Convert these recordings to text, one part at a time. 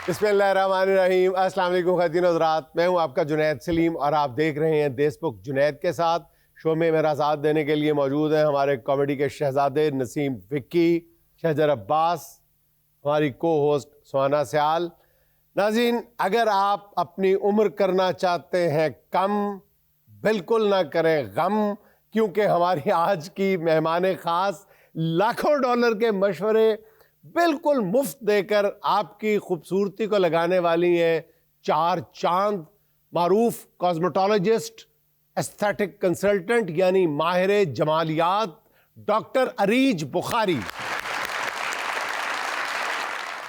बिस्मिल्लाहिर्रहमानिर्रहीम। अस्सलाम वालेकुम ख़वातीन हज़रात, मैं हूं आपका जुनैद सलीम और आप देख रहे हैं देशमुख जुनैद के साथ। शो में मेरा साथ देने के लिए मौजूद हैं हमारे कॉमेडी के शहजादे नसीम विक्की, शहजर अब्बास, हमारी को होस्ट सुहाना सयाल। नाज़रीन, अगर आप अपनी उम्र करना चाहते हैं कम, बिल्कुल ना करें गम, क्योंकि हमारी आज की मेहमान ख़ास लाखों डॉलर के मशवरे बिल्कुल मुफ्त देकर आपकी खूबसूरती को लगाने वाली हैं। 4 चांद मारूफ कॉस्मेटोलॉजिस्ट, एस्थेटिक कंसल्टेंट यानी माहिर जमालियात डॉक्टर अरीज बुखारी।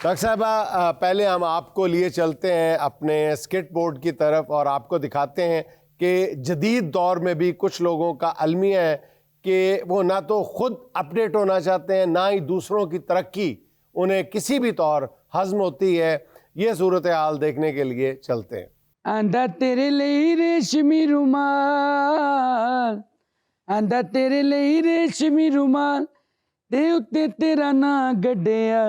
डॉक्टर साहबा, पहले हम आपको लिए चलते हैं अपने स्केट बोर्ड की तरफ और आपको दिखाते हैं कि जदीद दौर में भी कुछ लोगों का अलमिया है कि वो ना तो खुद अपडेट होना चाहते हैं, ना ही दूसरों की तरक्की उन्हें किसी भी तौर हज़म होती है। ये सूरत हाल देखने के लिए चलते हैं। आंदा तेरे लिए रेशमी रुमाल, आंदा तेरे लिए रेशमी रुमाल, ते उत्ते तेरा ना गड्डिया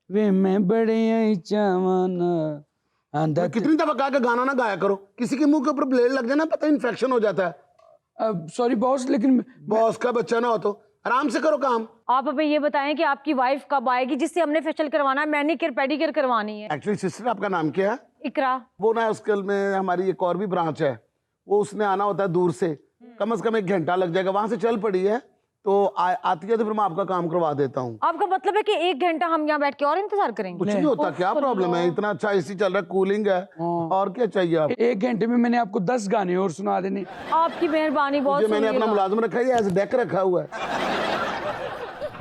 वे मैं बड़े आई चावाना। आंदा कितनी दफा कहा कि गाना ना गाया करो, किसी के मुंह के ऊपर ब्लेड लग जाए ना, पता इन्फेक्शन हो जाता है। सॉरी बॉस, लेकिन बॉस का बच्चा ना हो तो आराम से करो काम। आप हमें ये बताएं कि आपकी वाइफ कब आएगी जिससे हमने फेशियल करवाना है, मैनिक्योर पेडिक्योर करवानी है। एक्चुअली सिस्टर, आपका नाम क्या है? इकरा। वो ना उसके में हमारी एक और भी ब्रांच है, वो उसने आना होता है दूर से, कम से कम 1 घंटा लग जाएगा। वहां से चल पड़ी है तो आती है तो फिर मैं आपका काम करवा देता हूँ। आपका मतलब है कि 1 घंटा हम यहाँ बैठ के और इंतजार करेंगे? कुछ नहीं होता, क्या प्रॉब्लम है? इतना अच्छा एसी चल रहा है, कूलिंग है, और क्या चाहिए आप? 1 घंटे में मैंने आपको 10 गाने और सुना देने। आपकी मेहरबानी बहुत। मैंने अपना मुलाजिम रखा है, एज डेक रखा हुआ है।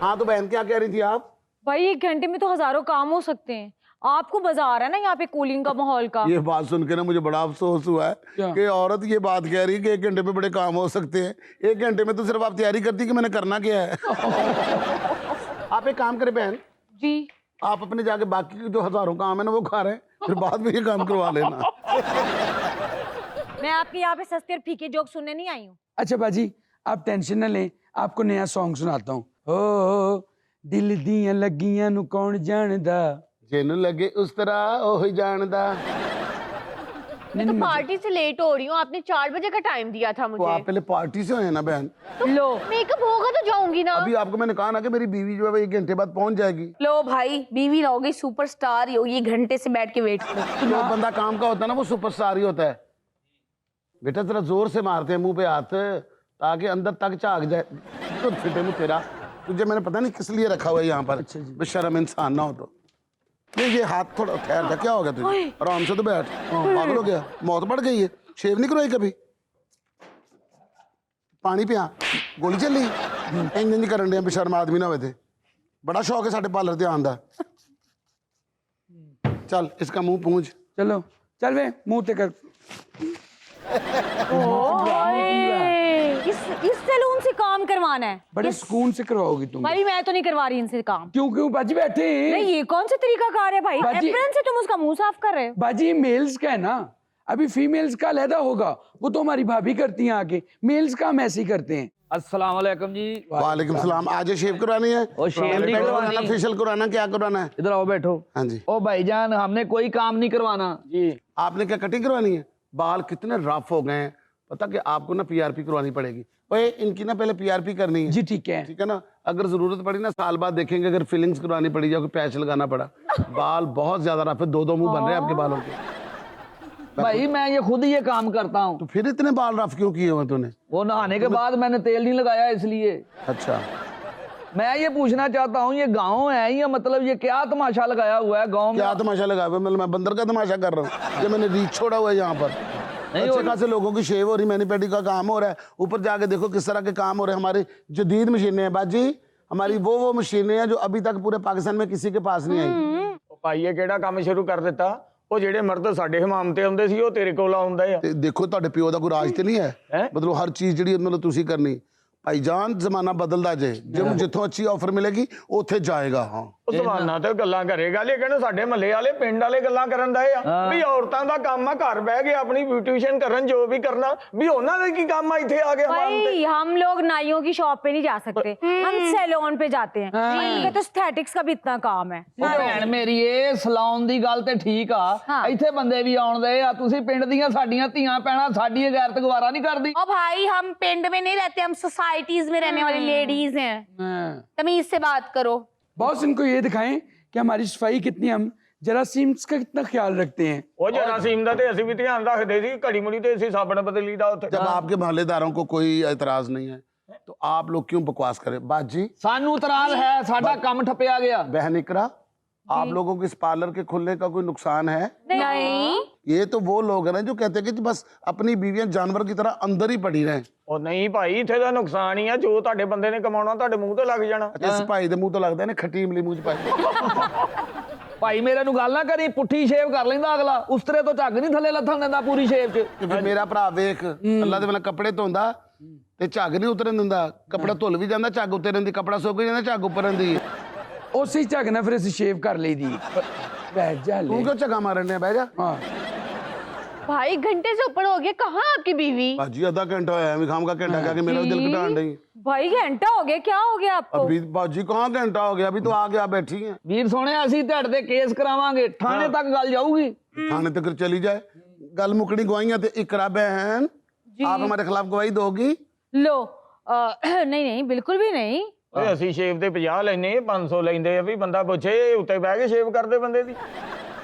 हाँ तो बहन क्या कह रही थी आप? भाई 1 घंटे में तो हजारों काम हो सकते हैं। आपको बाजार है ना यहाँ पे कूलिंग का, माहौल का। ये बात सुन के ना मुझे बड़ा अफसोस हुआ है कि औरत ये बात कह रही है कि 1 घंटे में बड़े काम हो सकते हैं। 1 घंटे में तो सिर्फ आप तैयारी करती कि मैंने करना क्या है। आप एक काम करें बहन जी, आप अपने जाके बाकी के जो हजारों काम है ना वो खा रहे हैं, फिर बाद में ये काम करवा लेना। मैं आपके यहाँ पे सस्ते और फीके जोक सुनने नहीं आई हूँ। अच्छा बाजी, आप टेंशन न लें, आपको नया सॉन्ग सुनाता हूँ। हो दिल दियां लगियां नु कौन जानदा, जिन्नू लगे उस तरह ओही जानदा। मैं तो पार्टी से लेट हो रही हूँ, आपने 4 बजे का टाइम दिया था तो मुझे। आप पहले पार्टी से हो ना बहन? लो मेकअप होगा तो जाऊंगी ना। अभी आपको मैंने कहा ना कि मेरी बीवी जो है 1 घंटे बाद पहुंच जाएगी। लो भाई, बीवी ना होगी सुपरस्टार ही होगी, घंटे से बैठ के वेट करो। जो बंदा काम का होता है ना वो सुपरस्टार ही होता है। बेटा तेरा जोर से मारते हैं मुंह पे हाथ ताकि अंदर तक झाग जाए। तो फिटे मुंह तेरा, तुझे मैंने पता नहीं किस लिए रखा हुआ है यहाँ पर। बेशर्म इंसान ना हो तो। ये हाथ थोड़ा ठहर जा, क्या हो गया तुझे? आराम से तो बैठ। पागल हो गया? मौत पड़ गई है? शेव नहीं करवाई कभी? पानी पिया? गोली चली? इंज नहीं करन दिया बेशर्म आदमी ना होते। बड़ा शौक है साडे पार्लर ते आंदा। चल इसका मुंह पूंछ। चलो चल वे मुंह ते कर। इस सैलून से काम करवाना है? बड़े सुकून से करवाओगी तुम। भाई मैं तो नहीं करवा रही इनसे काम। क्यों बाजी बैठे? नहीं, ये कौन सा तरीका कार है भाई? बाजी- एप्रन से तुम उसका मुंह साफ कर रहे हो। बाजी मेल्स का है ना, अभी फीमेल्स का अलहदा होगा, वो तो हमारी भाभी करती हैं आके, मेल्स का हम ऐसे ही करते हैं। अस्सलाम वालेकुम जी। वालेकुम सलाम। आज शेव करवानी है? और शेव नहीं करवानी, फेशियल करवाना, क्या करवाना है? इधर आओ बैठो। हाँ जी। ओ भाईजान, हमने कोई काम नहीं करवाना जी। आपने क्या कटिंग करवानी है? बाल कितने रफ हो गए हैं, पता कि आपको ना पीआरपी करवानी पड़ेगी। ओए इनकी ना पहले पीआरपी करनी है जी। ठीक है, ठीक है ना? अगर जरूरत पड़ी ना साल बाद देखेंगे, अगर फिलिंग्स करवानी पड़ी या कोई पैच लगाना पड़ा। बाल बहुत ज्यादा रफ है, 2 मुंह बन रहे हैं आपके बालों के। भाई मैं ये खुद ये काम करता हूँ। तो फिर इतने बाल रफ क्यों किए हुए तूने? वो नहाने के बाद मैंने तेल नहीं लगाया इसलिए। अच्छा, मैं ये पूछना चाहता हूँ, ये गाँव है या मतलब ये क्या तमाशा लगाया हुआ है गाँव में? क्या तमाशा लगा हुआ है? मतलब मैं बंदर का तमाशा कर रहा हूँ? ये मैंने रीच छोड़ा हुआ है यहाँ पर। अच्छे खासे लोगों की शेव हो रही, मैनी पेडी का काम हो रहा है। ऊपर जाके देखो किस तरह के काम हो रहे हैं। हमारी जदीद मशीनें हैं बाजी, हमारी वो मशीनें हैं जो अभी तक पूरे पाकिस्तान में किसी के पास नहीं आई। ਭਾਈ ਇਹ ਕਿਹੜਾ ਕੰਮ ਸ਼ੁਰੂ ਕਰ ਦਿੱਤਾ? ਉਹ ਜਿਹੜੇ ਮਰਦ ਸਾਡੇ ਹਮਾਮ ਤੇ ਆਉਂਦੇ ਸੀ ਉਹ ਤੇਰੇ ਕੋਲ ਆਉਂਦੇ ਆ। ਤੇ ਦੇਖੋ ਤੁਹਾਡੇ ਪਿਓ ਦਾ ਕੋਈ ਰਾਜ ਤੇ ਨਹੀਂ ਹੈ, ਮਤਲਬ ਹਰ ਚੀਜ਼ ਜਿਹੜੀ ਮਤਲਬ ਤੁਸੀਂ ਕਰਨੀ। ਭਾਈਜਾਨ ਜ਼ਮਾਨਾ ਬਦਲਦਾ ਜੇ, ਜਿੱਥੋਂ ਅੱਛੀ ਆਫਰ ਮਿਲੇਗੀ ਉੱਥੇ ਜਾਏਗਾ। ਹਾਂ ਉਹ ਸਵਾਨਾ ਤੇ ਗੱਲਾਂ ਕਰੇਗਾ, ਲੇਕਿਨ ਸਾਡੇ ਮਹੱਲੇ ਵਾਲੇ ਪਿੰਡ ਵਾਲੇ ਗੱਲਾਂ ਕਰਨ ਦਏ ਆ ਵੀ ਔਰਤਾਂ ਦਾ ਕੰਮ ਆ ਘਰ ਬਹਿ ਕੇ ਆਪਣੀ ਬਿਊਟੀशियन ਕਰਨ, ਜੋ ਵੀ ਕਰਨਾ, ਵੀ ਉਹਨਾਂ ਦਾ ਕੀ ਕੰਮ ਆ ਇੱਥੇ ਆ ਕੇ भाई हम लोग नाइयों की शॉप पे नहीं जा सकते, हम सैलून पे जाते हैं। इनके तो एस्थेटिक्स का भी इतना काम है। ਉਹ ਭੈਣ ਮੇਰੀ ਇਹ ਸਲਾਉਣ ਦੀ ਗੱਲ ਤੇ ਠੀਕ ਆ, ਹਾਂ। ਇੱਥੇ ਬੰਦੇ ਵੀ ਆਉਂਦੇ ਆ, ਤੁਸੀਂ ਪਿੰਡ ਦੀਆਂ ਸਾਡੀਆਂ ਧੀਆਂ ਪੈਣਾ ਸਾਡੀ ਗੈਰਤ ਗਵਾਰਾ ਨਹੀਂ ਕਰਦੀ। ओ भाई हम पिंड में नहीं रहते, हम सोसाइटीज में रहने वाली लेडीज हैं, हाँ। तमीज से बात करो। बॉस इनको ये दिखाएं कि हमारी सफाई कितनी, हम जरासीम्स का कितना ख्याल रखते हैं। ਉਹ ਜਰਾਸੀਮ ਦਾ ਤੇ ਅਸੀਂ ਵੀ ਧਿਆਨ ਰੱਖਦੇ ਸੀ, ਘੜੀ ਮੁੜੀ ਤੇ ਅਸੀਂ ਸਾਬਣ ਬਦਲੀ ਦਾ ਉੱਥੇ। जब आपके मोहल्लेदारों को कोई एतराज नहीं है तो आप लोग क्यों बकवास करें? बाजी, ਸਾਨੂੰ ਇਤਰਾਜ਼ ਹੈ, ਸਾਡਾ ਕੰਮ ਠੱਪਿਆ ਗਿਆ। बहन इकरा, आप लोगों को इस पार्लर के खुलने का कोई नुकसान है? नहीं, ये तो वो लोग हैं ना जो कहते हैं कि बस अपनी बीवियां जानवर की तरह अंदर ही पड़ी रहें। ਉਹ ਨਹੀਂ ਭਾਈ, ਇੱਥੇ ਦਾ ਨੁਕਸਾਨ ਹੀ ਆ, ਜੋ ਤੁਹਾਡੇ ਬੰਦੇ ਨੇ ਕਮਾਉਣਾ ਤੁਹਾਡੇ ਮੂੰਹ ਤੇ ਲੱਗ ਜਾਣਾ। अच्छा, इस भाई दे मुंह तो लगता है ना खट्टी इमली मुंह च पाई। ਭਾਈ ਮੇਰੇ ਨੂੰ ਗੱਲ ਨਾ ਕਰੀ, ਪੁੱਠੀ ਸ਼ੇਵ ਕਰ ਲੈਂਦਾ ਅਗਲਾ, ਉਸਤਰੇ ਤੋਂ ਝੱਗ ਨਹੀਂ ਥੱਲੇ ਲੱਥਣ ਦਿੰਦਾ ਪੂਰੀ ਸ਼ੇਵ 'ਚ। ਕਿ ਫਿਰ ਮੇਰਾ ਭਰਾ ਵੇਖ, ਅੱਲਾ ਦੇ ਵੱਲ ਕੱਪੜੇ ਧੋਂਦਾ ਤੇ ਝੱਗ ਨਹੀਂ ਉਤਰਨ ਦਿੰਦਾ, ਕੱਪੜਾ ਧੁੱਲ ਵੀ ਜਾਂਦਾ, ਝੱਗ ਉੱਤੇ ਰਹਿੰਦੀ, ਕੱਪੜਾ ਸੁੱਕ ਵੀ ਜਾਂਦਾ, ਝੱਗ ਉੱਪਰ ਰਹਿੰਦੀ। उसे ही झगना फिर असी शेव कर ली दी। बैठ जा ले। ਤੂੰ ਕਿਉਂ ਝੱਗਾ ਮਾਰਨ ਡਿਆ? ਬਹਿ ਜਾ। हाँ। भाई घंटे से ऊपर हो गया, कहाँ आपकी बीवी? ਬਾਜੀ ਅੱਧਾ ਘੰਟਾ ਹੋਇਆ ਐਵੇਂ ਖਾਮ का घंटा कह के मेरा दिल घटान रही। भाई घंटा हो गया, क्या हो गया आपको? अभी बाजी कहाँ घंटा हो गया? अभी तो आ गया बैठी है। ਵੀਰ ਸੋਹਣਿਆ ਅਸੀਂ ਤੁਹਾਡੇ ਤੇ ਕੇਸ ਕਰਾਵਾਂਗੇ, ਥਾਣੇ ਤੱਕ ਗੱਲ ਜਾਊਗੀ। थाने तक चली जाए, गल मुकनी गवाइयां ते इकरा बहन आप हमारे खिलाफ गवाही दोगी? लो नहीं नहीं, बिल्कुल भी नहीं। ਓਏ ਅਸੀਂ ਸ਼ੇਵ ਤੇ 50 ਲੈਨੇ, 500 ਲੈਂਦੇ ਆ, ਵੀ ਬੰਦਾ ਪੁੱਛੇ ਉੱਤੇ ਬਹਿ ਕੇ ਸ਼ੇਵ ਕਰਦੇ ਬੰਦੇ ਦੀ।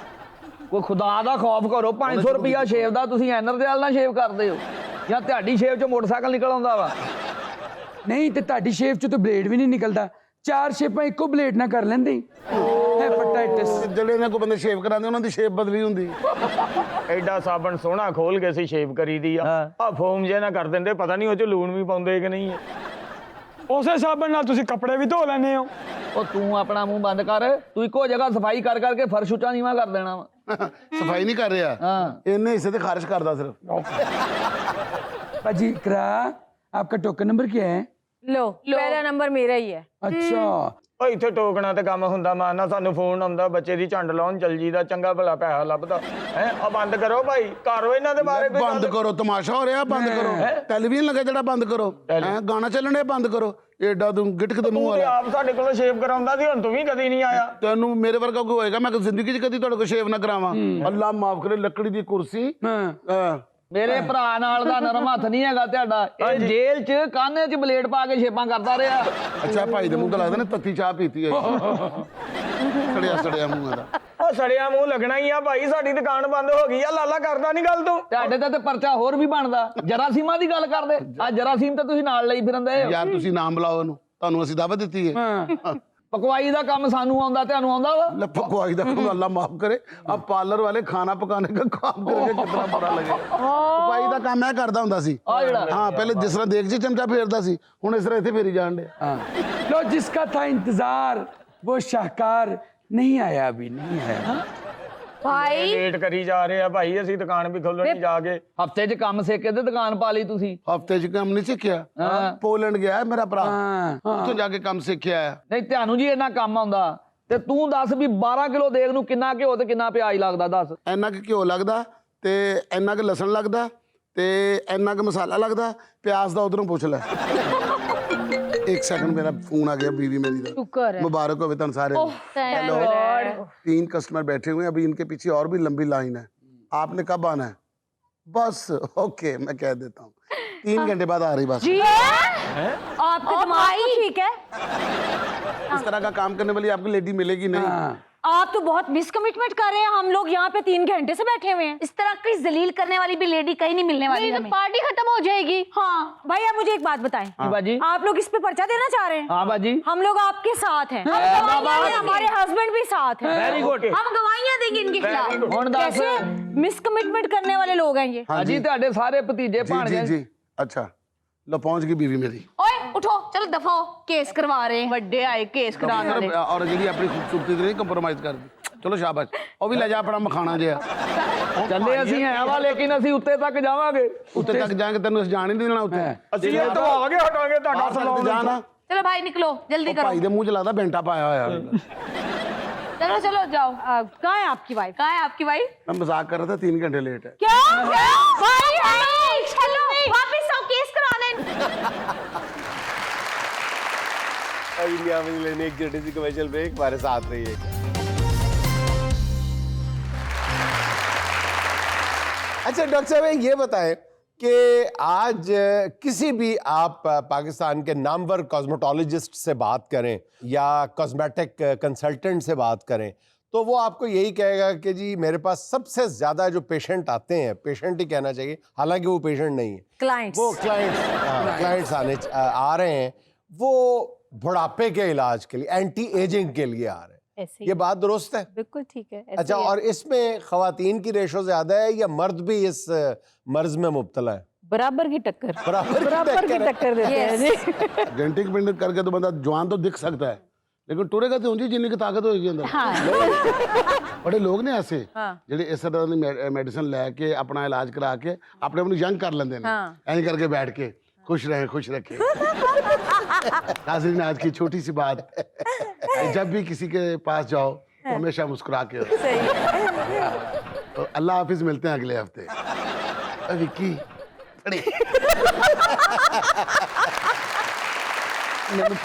ਕੋਈ ਖੁਦਾ ਦਾ ਖੌਫ ਕਰੋ, 500 ਰੁਪਿਆ ਸ਼ੇਵ ਦਾ ਤੁਸੀਂ ਐਨਰ ਦੇ ਨਾਲ ਸ਼ੇਵ ਕਰਦੇ ਹੋ, ਜਾਂ ਤੁਹਾਡੀ ਸ਼ੇਵ 'ਚ ਮੋਟਰਸਾਈਕਲ ਨਿਕਲ ਆਉਂਦਾ ਵਾ। नहीं तो ताड़ी शेव च तो ब्लेड भी नहीं निकलता, 4 शेपां एको ब्लेड ना कर लेंदे। हेपेटाइटिस। ਜਿਹੜੇ ਇਹਨਾਂ ਕੋ ਬੰਦੇ ਸ਼ੇਵ ਕਰਾਉਂਦੇ ਉਹਨਾਂ ਦੀ ਸ਼ੇਪ ਬਦਲੀ ਹੁੰਦੀ। ਐਡਾ ਸਾਬਣ ਸੋਹਣਾ ਖੋਲ ਕੇ ਅਸੀਂ ਸ਼ੇਵ ਕਰੀਦੀ ਆ, ਆ ਫੋਮ ਜੇ ਨਾ ਕਰ ਦਿੰਦੇ, ਪਤਾ ਨਹੀਂ ਉਹ 'ਚ ਲੂਣ ਵੀ ਪਾਉਂਦੇ ਕਿ ਨਹੀਂ। ਉਸੇ ਸਾਬਣ ਨਾਲ ਤੁਸੀਂ ਕੱਪੜੇ ਵੀ ਧੋ ਲੈਂਦੇ ਹੋ। ਉਹ ਤੂੰ ਆਪਣਾ ਮੂੰਹ ਬੰਦ ਕਰ, ਤੂੰ ਇੱਕੋ ਜਗ੍ਹਾ ਸਫਾਈ ਕਰ ਕਰਕੇ ਫਰਸ਼ ਉੱਚਾ ਨੀਵਾਂ ਕਰ ਦੇਣਾ ਵਾ। ਸਫਾਈ ਨਹੀਂ ਕਰ ਰਿਹਾ, ਹਾਂ। ਇੰਨੇ ਹਿੱਸੇ ਤੇ ਖਾਰਿਸ਼ ਕਰਦਾ ਸਿਰਫ। बाजी इकरा, आपका टोकन नंबर क्या है? लो पहला नंबर मेरा ही है। अच्छा। ਓ ਇੱਥੇ ਟੋਕਣਾ ਤੇ ਕੰਮ ਹੁੰਦਾ, ਮਾਨਾ ਸਾਨੂੰ ਫੋਨ ਆਉਂਦਾ, ਬੱਚੇ ਦੀ ਝੰਡ ਲਾਉਣ ਚੱਲ ਜੀਦਾ, ਚੰਗਾ ਭਲਾ ਪੈਸਾ ਲੱਭਦਾ ਹੈ। ਆ ਬੰਦ ਕਰੋ ਭਾਈ, ਕਰੋ ਇਹਨਾਂ ਦੇ ਬਾਰੇ ਕੋਈ ਬੰਦ ਕਰੋ, ਤਮਾਸ਼ਾ ਹੋ ਰਿਹਾ, ਬੰਦ ਕਰੋ। ਟੈਲੀਵਿਜ਼ਨ ਲੱਗਾ ਜਿਹੜਾ ਬੰਦ ਕਰੋ, ਗਾਣਾ ਚੱਲਣ ਡਿਆ ਬੰਦ ਕਰੋ। ਏਡਾ ਤੂੰ ਗਿਟਕ ਦੇ ਮੂੰਹ ਤੂੰ ਤੇ ਵਾਲਾ, ਆਪ ਸਾਡੇ ਕੋਲੋਂ ਸ਼ੇਵ ਕਰਾਉਂਦਾ ਸੀ, ਹੁਣ ਤੂੰ ਵੀ ਕਦੀ ਨਹੀਂ ਆਇਆ। ਤੈਨੂੰ ਮੇਰੇ ਵਰਗਾ ਕੋਈ ਹੋਏਗਾ ਮੈਂ ਜ਼ਿੰਦਗੀ 'ਚ ਕਦੀ ਤੁਹਾਡੇ ਕੋਲ ਸ਼ੇਵ ਨਾ ਕਰਾਵਾਂ? ਅੱਲਾ ਮਾਫ ਕਰੇ, ਲੱਕੜੀ ਦੀ ਕੁਰਸੀ। हाँ। ਮੇਰੇ ਭਰਾ ਨਾਲ ਦਾ ਨਰਮ ਹੱਥ ਨਹੀਂ ਹੈਗਾ ਤੁਹਾਡਾ, ਇਹ ਜੇਲ੍ਹ 'ਚ ਕਾਨੇ 'ਚ ਬਲੇਡ ਪਾ ਕੇ ਸ਼ੇਪਾਂ ਕਰਦਾ ਰਿਹਾ। ਅੱਛਾ, ਭਾਈ ਦੇ ਮੂੰਹ ਤੋਂ ਲੱਗਦਾ ਨਾ ਤੱਤੀ ਚਾਹ ਪੀਤੀ ਹੈ। ਸੜਿਆ ਸੜਿਆ ਮੂੰਹ ਦਾ। ਉਹ ਸੜਿਆ ਮੂੰਹ ਲੱਗਣਾ ਹੀ ਆ ਭਾਈ, ਸਾਡੀ ਦੁਕਾਨ ਬੰਦ ਹੋ ਗਈ ਆ, ਲਾਲਾ ਕਰਦਾ ਨਹੀਂ ਗੱਲ ਤੂੰ। ਤੁਹਾਡੇ ਤੇ ਪਰਚਾ ਹੋਰ ਵੀ ਬਣਦਾ। ਜਰਾਸੀਮਾਂ ਦੀ ਗੱਲ ਕਰਦੇ, ਆ ਜਰਾਸੀਮ ਤੇ ਤੁਸੀਂ ਨਾਲ ਲਈ ਫਿਰਦੇ ਹੋ। ਯਾਰ ਤੁਸੀਂ ਨਾਮ ਬੁਲਾਓ ਇਹਨੂੰ, ਤੁਹਾਨੂੰ ਅਸੀਂ ਦਾਵਤ ਦਿੱਤੀ ਹੈ। हाँ। ਪਕਵਾਈ ਦਾ ਕੰਮ ਸਾਨੂੰ ਆਉਂਦਾ, ਤੁਹਾਨੂੰ ਆਉਂਦਾ ਵਾ? पकवाई का काम अल्लाह माफ करे। अब पार्लर वाले खाना पकाने का काम करेंगे, कितना बुरा लगेगा। पकवाई का काम मैं करता हुंदा सी। ਆ ਜਿਹੜਾ हाँ, पहले जिस तरह देख जी चमचा फेरदा सी, हुण इस तरह इत्थे फेरी जान डे। लो जिसका था इंतजार वो शाहकार नहीं आया, अभी नहीं आया। भाई ਲੇਟ ਕਰੀ ਜਾ ਰਹੇ ਆ ਭਾਈ, ਅਸੀਂ ਦੁਕਾਨ ਵੀ ਖੋਲਣੀ ਜਾ ਕੇ। ਹਫਤੇ 'ਚ ਕੰਮ ਸਿੱਖ ਕੇ ਤੇ ਦੁਕਾਨ ਪਾ ਲਈ ਤੁਸੀਂ। हफ्ते च काम नहीं सीखिया, हाँ। पोलैंड गया है मेरा भरा, हाँ। उत्थों जाके काम सीखिया है। ਨਹੀਂ ਤੁਹਾਨੂੰ ਜੀ ਇੰਨਾ ਕੰਮ ਆਉਂਦਾ ਤੇ ਤੂੰ ਦੱਸ ਵੀ 12 ਕਿਲੋ ਦੇਗ ਨੂੰ ਕਿੰਨਾ ਘਿਓ ਤੇ ਕਿੰਨਾ ਪਿਆਜ਼ ਲੱਗਦਾ ਦੱਸ। ਇੰਨਾ ਕੁ ਘਿਓ ਲੱਗਦਾ ਤੇ ਇੰਨਾ ਕੁ ਲਸਣ ਲੱਗਦਾ ਤੇ ਇੰਨਾ ਕੁ ਮਸਾਲਾ ਲੱਗਦਾ। ਪਿਆਜ਼ ਦਾ ਉਧਰੋਂ ਪੁੱਛ ਲੈ। एक सेकंड, मेरा फोन आ गया बीवी मेरी का। शुक्र है। मुबारक हो वेतन सारे। thank hello, God। 3 कस्टमर बैठे हुए हैं, अभी इनके पीछे और भी लंबी लाइन है। आपने कब आना है? बस ओके, मैं कह देता हूँ 3 घंटे बाद आ रही बस। जी आपका दिमाग तो ठीक है। इस तरह का काम करने वाली आपको लेडी मिलेगी नहीं। हाँ। आप तो बहुत मिसकमिटमेंट कर रहे हैं, हम लोग यहाँ पे 3 घंटे से बैठे हुए हैं। इस तरह की जलील करने वाली भी लेडी कहीं नहीं मिलने वाली मेरी तो हमें। पार्टी खत्म हो जाएगी। हाँ भाई, आप मुझे एक बात बताएं, जी बाजी। आप लोग इस पे पर्चा देना चाह रहे हैं? हाँ बाजी। हम लोग आपके साथ हैं, हम गवाहियां हैं, हमारे हस्बैंड भी साथ हैं। Very good. हम गवाहियां देंगे इनके खिलाफ। ਹੁਣ ਦੱਸ कैसे मिसकमिटमेंट करने वाले लोग हैं ये? हाँ ਜੀ ਤੁਹਾਡੇ ਸਾਰੇ ਭਤੀਜੇ जी जी ਭਾਣਜੇ जी। अच्छा, लो पहुंच गई बीवी मेरी। ओए उठो, चलो दफा हो, केस करवा रहे हैं, बड़े आए केस कराने वाले। और जी अपनी खूबसूरती नहीं कंप्रोमाइज कर दी। चलो शाबाश, ਉਹ ਵੀ ਲੈ ਜਾ ਆਪਣਾ ਮਖਾਣਾ ਜਿਹਾ। ਚੱਲੇ ਅਸੀਂ ਹੈ ਵਾ, ਲੇਕਿਨ ਅਸੀਂ ਉੱਤੇ ਤੱਕ ਜਾਵਾਂਗੇ। ਉੱਤੇ ਤੱਕ ਜਾਾਂਗੇ, ਤੈਨੂੰ ਅਸੀਂ ਜਾਣ ਹੀ ਨਹੀਂ ਦੇਣਾ ਉੱਤੇ। ਅਸੀਂ ਇਹ ਦਵਾ ਕੇ ਹਟਾਂਗੇ ਤੁਹਾਡਾ ਬਾਹਰ ਤੱਕ ਸਲਾਮ। ਜਾਣਾ। चलो भाई निकलो, जल्दी करो। ਭਾਈ ਦੇ ਮੂੰਹ 'ਚ ਲੱਗਦਾ ਬੈਂਟਾ ਪਾਇਆ ਹੋਇਆ। चलो चलो जाओ। कहाँ है आपकी वाइफ? कहाँ है आपकी वाइफ? मैं मजाक कर रहा था, 3 घंटे लेट है। क्या भाई चलो वापस आओ, केस कराना अब इंडिया में लेने एक छोटी सी कमर्शियल ब्रेक, हमारे साथ रहिएगा। अच्छा डॉक्टर साहब ये बताएं कि आज किसी भी आप पाकिस्तान के नामवर कॉस्मेटोलॉजिस्ट से बात करें या कॉस्मेटिक कंसल्टेंट से बात करें तो वो आपको यही कहेगा कि जी मेरे पास सबसे ज्यादा जो पेशेंट आते हैं, पेशेंट ही कहना चाहिए, हालांकि वो पेशेंट नहीं है, क्लाइंट्स, वो क्लाइंट्स आ रहे हैं, वो बुढ़ापे के इलाज के लिए, एंटी एजिंग के लिए आ रहे हैं। ऐसे ये बात दुरुस्त है? बिल्कुल ठीक है। अच्छा, और इसमें खवातीन की रेशो ज्यादा है या मर्द भी इस मर्ज में मुब्तला है? बराबर की टक्कर, बराबर की टक्कर देते हैं जी। जेनेटिक मेंटेन करके तो बंदा जवान तो दिख सकता है, लेकिन टुरेगा तो ऊंची जिन्नी की ताकत होगी अंदर। हाँ। बड़े लोग ने ऐसे हाँ। ਜਿਹੜੇ ਇਸ ਤਰ੍ਹਾਂ ਦੀ ਮੈਡੀਸਨ ਲੈ ਕੇ ਆਪਣਾ ਇਲਾਜ ਕਰਾ ਕੇ ਆਪਣੇ ਆਪ ਨੂੰ ਯੰਗ ਕਰ ਲੈਂਦੇ ਨੇ, ਐਂ करके बैठ के खुश रहे खुश रखे। नाज़रीन, आज की छोटी सी बात, जब भी किसी के पास जाओ तो हमेशा मुस्कुरा के तो अल्लाह हाफिज, मिलते हैं अगले हफ्ते। विक्की मैंने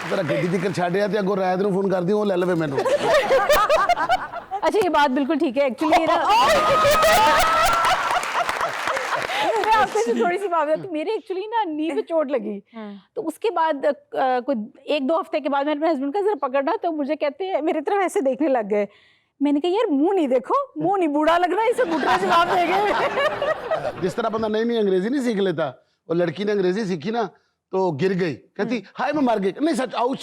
तेरा गड्डी दिक्कत छाड़िया ते अगो रायत नु फोन कर दी, वो ले लवे मैनू। अच्छा ये बात बिल्कुल ठीक है एक्चुअली ना। मैं आपसे से थोड़ी सी बात बताती, मेरे एक्चुअली ना नी पे चोट लगी, तो उसके बाद कोई 1-2 हफ्ते के बाद मैंने अपने हस्बैंड का जरा पकड़ा तो मुझे कहते हैं, मेरी तरफ ऐसे देखने लग गए। मैंने कहा यार मुंह नहीं देखो, मुंह नहीं बूढ़ा लग रहा है, इसे बूढ़ा जवाब देंगे। जिस तरह बंदा नई नई अंग्रेजी नहीं सीख लेता, वो लड़की ने अंग्रेजी सीखी ना तो गिर गई, कहती हाय मैं मर गई, नहीं सच आउच।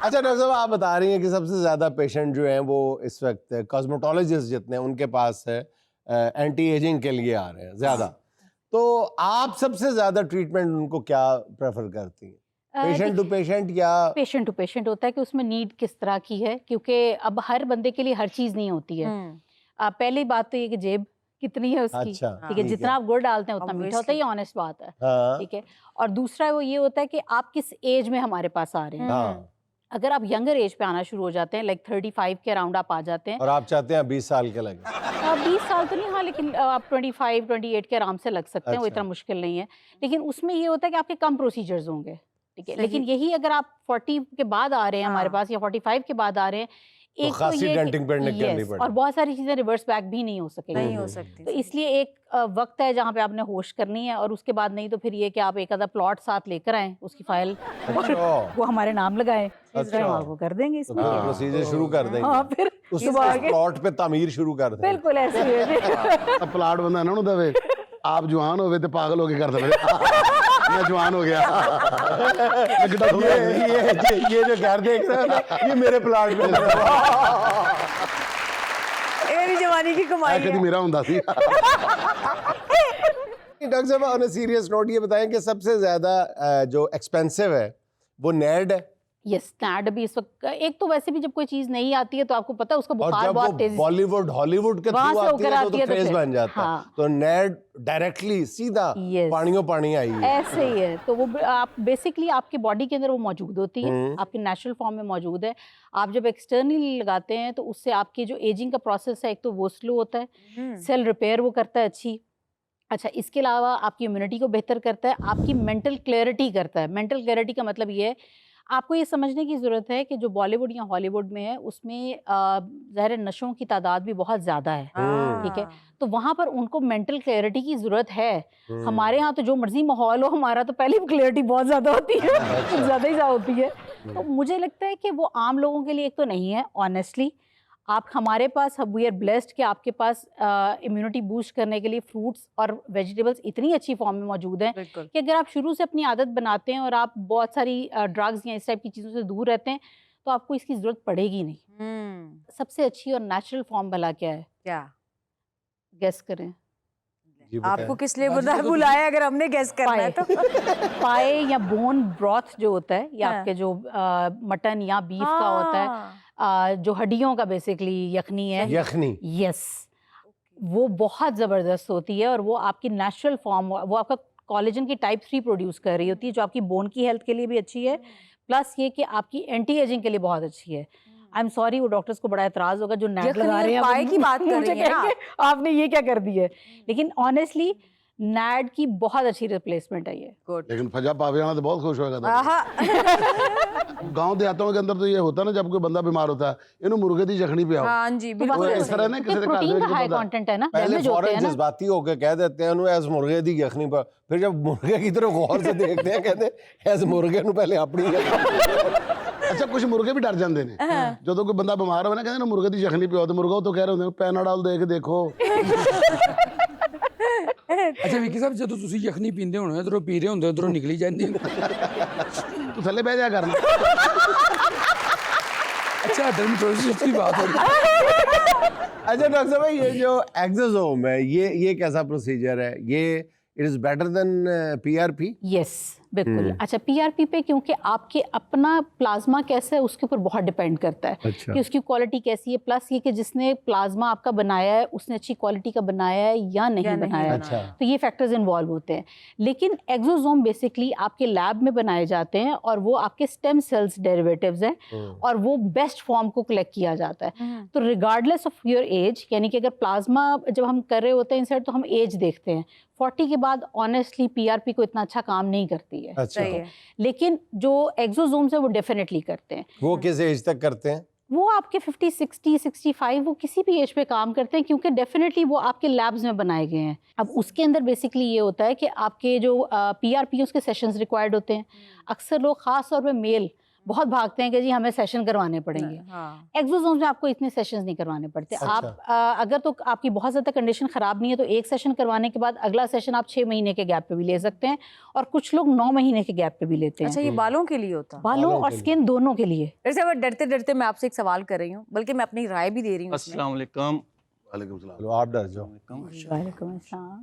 अच्छा डॉक्टर साहब, आप बता रही हैं कि सबसे ज्यादा पेशेंट जो हैं वो इस वक्त कॉस्मेटोलॉजिस्ट जितने उनके पास है एंटी एजिंग के लिए आ रहे हैं ज्यादा, तो आप सबसे ज्यादा ट्रीटमेंट उनको क्या प्रेफर करती हैं? पेशेंट टू पेशेंट या पेशेंट टू पेशेंट होता है कि उसमें नीड किस तरह की है, क्योंकि अब हर बंदे के लिए हर चीज नहीं होती है। पहली बात तो ये कि जेब कितनी है उसकी, अच्छा, ठीक है, जितना आप गुड़ डालते हैं उतना मीठा होता है, ये ऑनेस्ट बात है, हाँ, ठीक है। और दूसरा वो ये होता है कि आप किस एज में हमारे पास आ रहे हैं। हाँ, अगर आप यंगर एज पे आना शुरू हो जाते हैं, लाइक 35 के अराउंड आप आ जाते हैं, और आप चाहते हैं 20 साल के लगे? 20 साल तो नहीं, हाँ, लेकिन आप 25-28 के आराम से लग सकते हैं, वो अच्छा। इतना मुश्किल नहीं है। लेकिन उसमें ये होता है कि आपके कम प्रोसीजर्स होंगे, ठीक है। लेकिन यही अगर आप 40 के बाद आ रहे हैं हमारे पास, या 45 के बाद आ रहे हैं, एक तो खासी ये डेंटिंग करनी yes, पड़ेगी। और बहुत सारी चीजें रिवर्स बैक भी नहीं हो सकेंगी, नहीं हो सकती। तो इसलिए एक वक्त है जहाँ पे आपने होश करनी है, और उसके बाद नहीं तो फिर ये कि आप एक आधा प्लॉट साथ लेकर आए, उसकी फाइल वो हमारे नाम लगाए, अच्छा। हम आपको कर देंगे तो इसमें। प्रोसीजर शुरू कर देंगे, हाँ, फिर उस सुबह आके प्लॉट पे तामीर शुरू कर देंगे। बिल्कुल ऐसे ही है। अब प्लाट बंदा ना दवे, आप जवान हो गए तो पागल हो के कर दे। मैं जवान हो गया। ये जो घर देख रहे हो ना, ये मेरे प्लाट पे मेरी जवानी की कमाई कभी है। मेरा हुंदा सी। डॉक्टर साहब ऑन अ सीरियस नोट ये बताएं कि सबसे ज्यादा जो एक्सपेंसिव है वो नेड है, यस, नैड भी इस वक्त, एक तो वैसे भी जब कोई चीज नहीं आती है तो आपको पता है उसका और बुखार जब बहुत वो तेजी बॉलीवुड हॉलीवुड के वहाँ थ्रू से आती होकर है आती तो है तो क्रेज फिर- बन जाता है। हाँ। तो नेड डायरेक्टली सीधा Yes. पानियों पानी आई है। ऐसे ही है, तो वो आप बेसिकली आपकी बॉडी के अंदर वो मौजूद होती है, आपके नेचुरल फॉर्म में मौजूद है। आप जब एक्सटर्नली लगाते हैं तो उससे आपकी जो एजिंग का प्रोसेस है, एक तो वो स्लो होता है, सेल रिपेयर वो करता है अच्छी। अच्छा, इसके अलावा आपकी इम्यूनिटी को बेहतर करता है, आपकी मेंटल क्लैरिटी करता है। मेंटल क्लैरिटी का मतलब ये है, आपको ये समझने की ज़रूरत है कि जो बॉलीवुड या हॉलीवुड में है उसमें ज़ाहिर नशों की तादाद भी बहुत ज़्यादा है, ठीक है, तो वहाँ पर उनको मेंटल क्लैरिटी की ज़रूरत है। हमारे यहाँ तो जो मर्जी माहौल हो, हमारा तो पहले भी क्लैरिटी बहुत ज़्यादा होती है, कुछ ज़्यादा ही होती है। तो मुझे लगता है कि वो आम लोगों के लिए एक तो नहीं है ऑनेस्टली। आप हमारे पास, वी आर ब्लेस्ड कि आपके पास इम्यूनिटी बूस्ट करने के लिए फ्रूट्स और वेजिटेबल्स इतनी अच्छी फॉर्म में मौजूद हैं कि अगर आप शुरू से अपनी आदत बनाते हैं और आप बहुत सारी ड्रग्स या इस टाइप की चीज़ों से दूर रहते हैं तो आपको इसकी ज़रूरत पड़ेगी नहीं। सबसे अच्छी और नेचुरल फॉर्म भला क्या है? क्या गेस करें। जी बताएं। आपको किस लिए बुलाया अगर हमने गेस करना है तो? पाए या बोन ब्रॉथ जो होता है, या हाँ। आपके जो मटन या बीफ का होता है, जो हड्डियों का बेसिकली यखनी है, यखनी, यस, वो बहुत ज़बरदस्त होती है और वो आपकी नेचुरल फॉर्म, वो आपका कोलेजन की टाइप 3 प्रोड्यूस कर रही होती है, जो आपकी बोन की हेल्थ के लिए भी अच्छी है, प्लस ये कि आपकी एंटी एजिंग के लिए बहुत अच्छी है। आई एम सॉरी, वो डॉक्टर्स को बड़ा एतराज होगा जो नैड लगा रहे हैं, पाए की बात कर मुझे रही हैं ना कहेंगे, आपने ये क्या कर दी है। लेकिन ऑनेस्टली नैड की बहुत अच्छी रिप्लेसमेंट है ये। लेकिन फजा पावियाना तो बहुत खुश होगा था। आहा गांव देहातों के अंदर तो ये होता है ना, जब कोई बंदा बीमार होता है इन्हों मुर्गे की जखनी पे आओ। हाँ जी तो बिल्कुल इस तरह ना किसी प्रोटीन का हाई कंटेंट है ना, पहले डैमेज होते फौरन हैं ना। जज्बाती होकर कह देते हैं उन्हें एज मुर्गे दी यखनी पर, फिर जब मुर्गे की तरफ गौर से देखते हैं कहते हैं एज मुर्गे नु पहले अपनी अच्छा कुछ मुर्गे भी डर जाते हैं जो कोई बंदा बीमार हो ना, कहते ना मुर्गे की जखनी पे आओ, तो मुर्गा तो कह रहे होंगे पैनाडॉल दे के देखो। ਅੱਛਾ ਵਿੱਕੀ ਸਾਹਿਬ ਜਦੋਂ ਤੁਸੀਂ ਯਖਨੀ ਪੀਂਦੇ ਹੋਣੇ ਉਧਰੋਂ ਪੀ ਰਹੇ ਹੁੰਦੇ ਉਧਰੋਂ ਨਿਕਲੀ ਜਾਂਦੀ तू थले बह जा करना। अच्छा डर्मेटोलॉजिस्ट की बात हो रही है। अच्छा डॉक्टर साहब ये जो एक्सोसोम है ये कैसा प्रोसीजर है, ये it is better than PRP? Yes बिल्कुल। अच्छा पीआरपी पे क्योंकि आपके अपना प्लाज्मा कैसा है उसके ऊपर बहुत डिपेंड करता है अच्छा। कि उसकी क्वालिटी कैसी है, प्लस ये कि जिसने प्लाज्मा आपका बनाया है उसने अच्छी क्वालिटी का बनाया है या नहीं बनाया है, अच्छा। तो ये फैक्टर्स इन्वॉल्व होते हैं। लेकिन एक्सोसोम बेसिकली आपके लैब में बनाए जाते हैं और वो आपके स्टेम सेल्स डेरिवेटिव्स हैं और वो बेस्ट फॉर्म को कलेक्ट किया जाता है। तो रिगार्डलेस ऑफ योर एज, यानी कि अगर प्लाज्मा जब हम कर रहे होते हैं इंसर्ट तो हम एज देखते हैं, 40 के बाद ऑनेस्टली पीआरपी को इतना अच्छा काम नहीं करती है। अच्छा सही है। लेकिन जो एक्सोसोम्स है वो डेफिनेटली करते हैं। वो किस एज तक करते हैं? वो आपके 50, 60, 65 वो किसी भी एज पे काम करते हैं क्योंकि डेफिनेटली वो आपके लैब्स में बनाए गए हैं। अब उसके अंदर बेसिकली ये होता है कि आपके जो पीआरपी उसके सेशंस रिक्वायर्ड होते हैं। अक्सर लोग खास तौर पे मेल बहुत भागते हैं कि जी हमें सेशन करवाने पड़ेंगे। हाँ। एक्सोसोम्स में आपको इतने सेशंस नहीं करवाने पड़ते। अच्छा। आप अगर तो आपकी बहुत ज़्यादा कंडीशन ख़राब नहीं है तो एक सेशन करवाने के बाद अगला सेशन आप 6 महीने के गैप पे भी ले सकते हैं और कुछ लोग 9 महीने के गैप पे भी लेते हैं। अच्छा ये बालों के लिए होता है? बालों और स्किन दोनों के लिए। वैसे मैं डरते डरते मैं आपसे एक सवाल कर रही हूँ, बल्कि मैं अपनी राय भी दे रही हूँ इसमें। अस्सलाम वालेकुम। वालेकुम सलाम। चलो आप डर जाओ। वालेकुम अस्सलाम।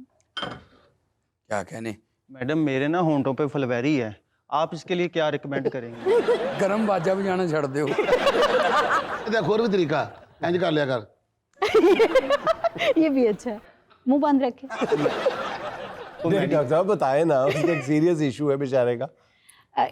क्या कहने, मैडम मेरे ना होंठों पे फुलवैरी है, आप इसके लिए क्या रिकमेंड करेंगे? गरम बाजा बजाना छड़ दो। देखो और भी तरीका इंज कर लिया कर। ये भी अच्छा है, मुंह बंद रखे। नहीं, डॉक्टर साहब बताएं ना, उसका एक सीरियस इशू है बेचारे का।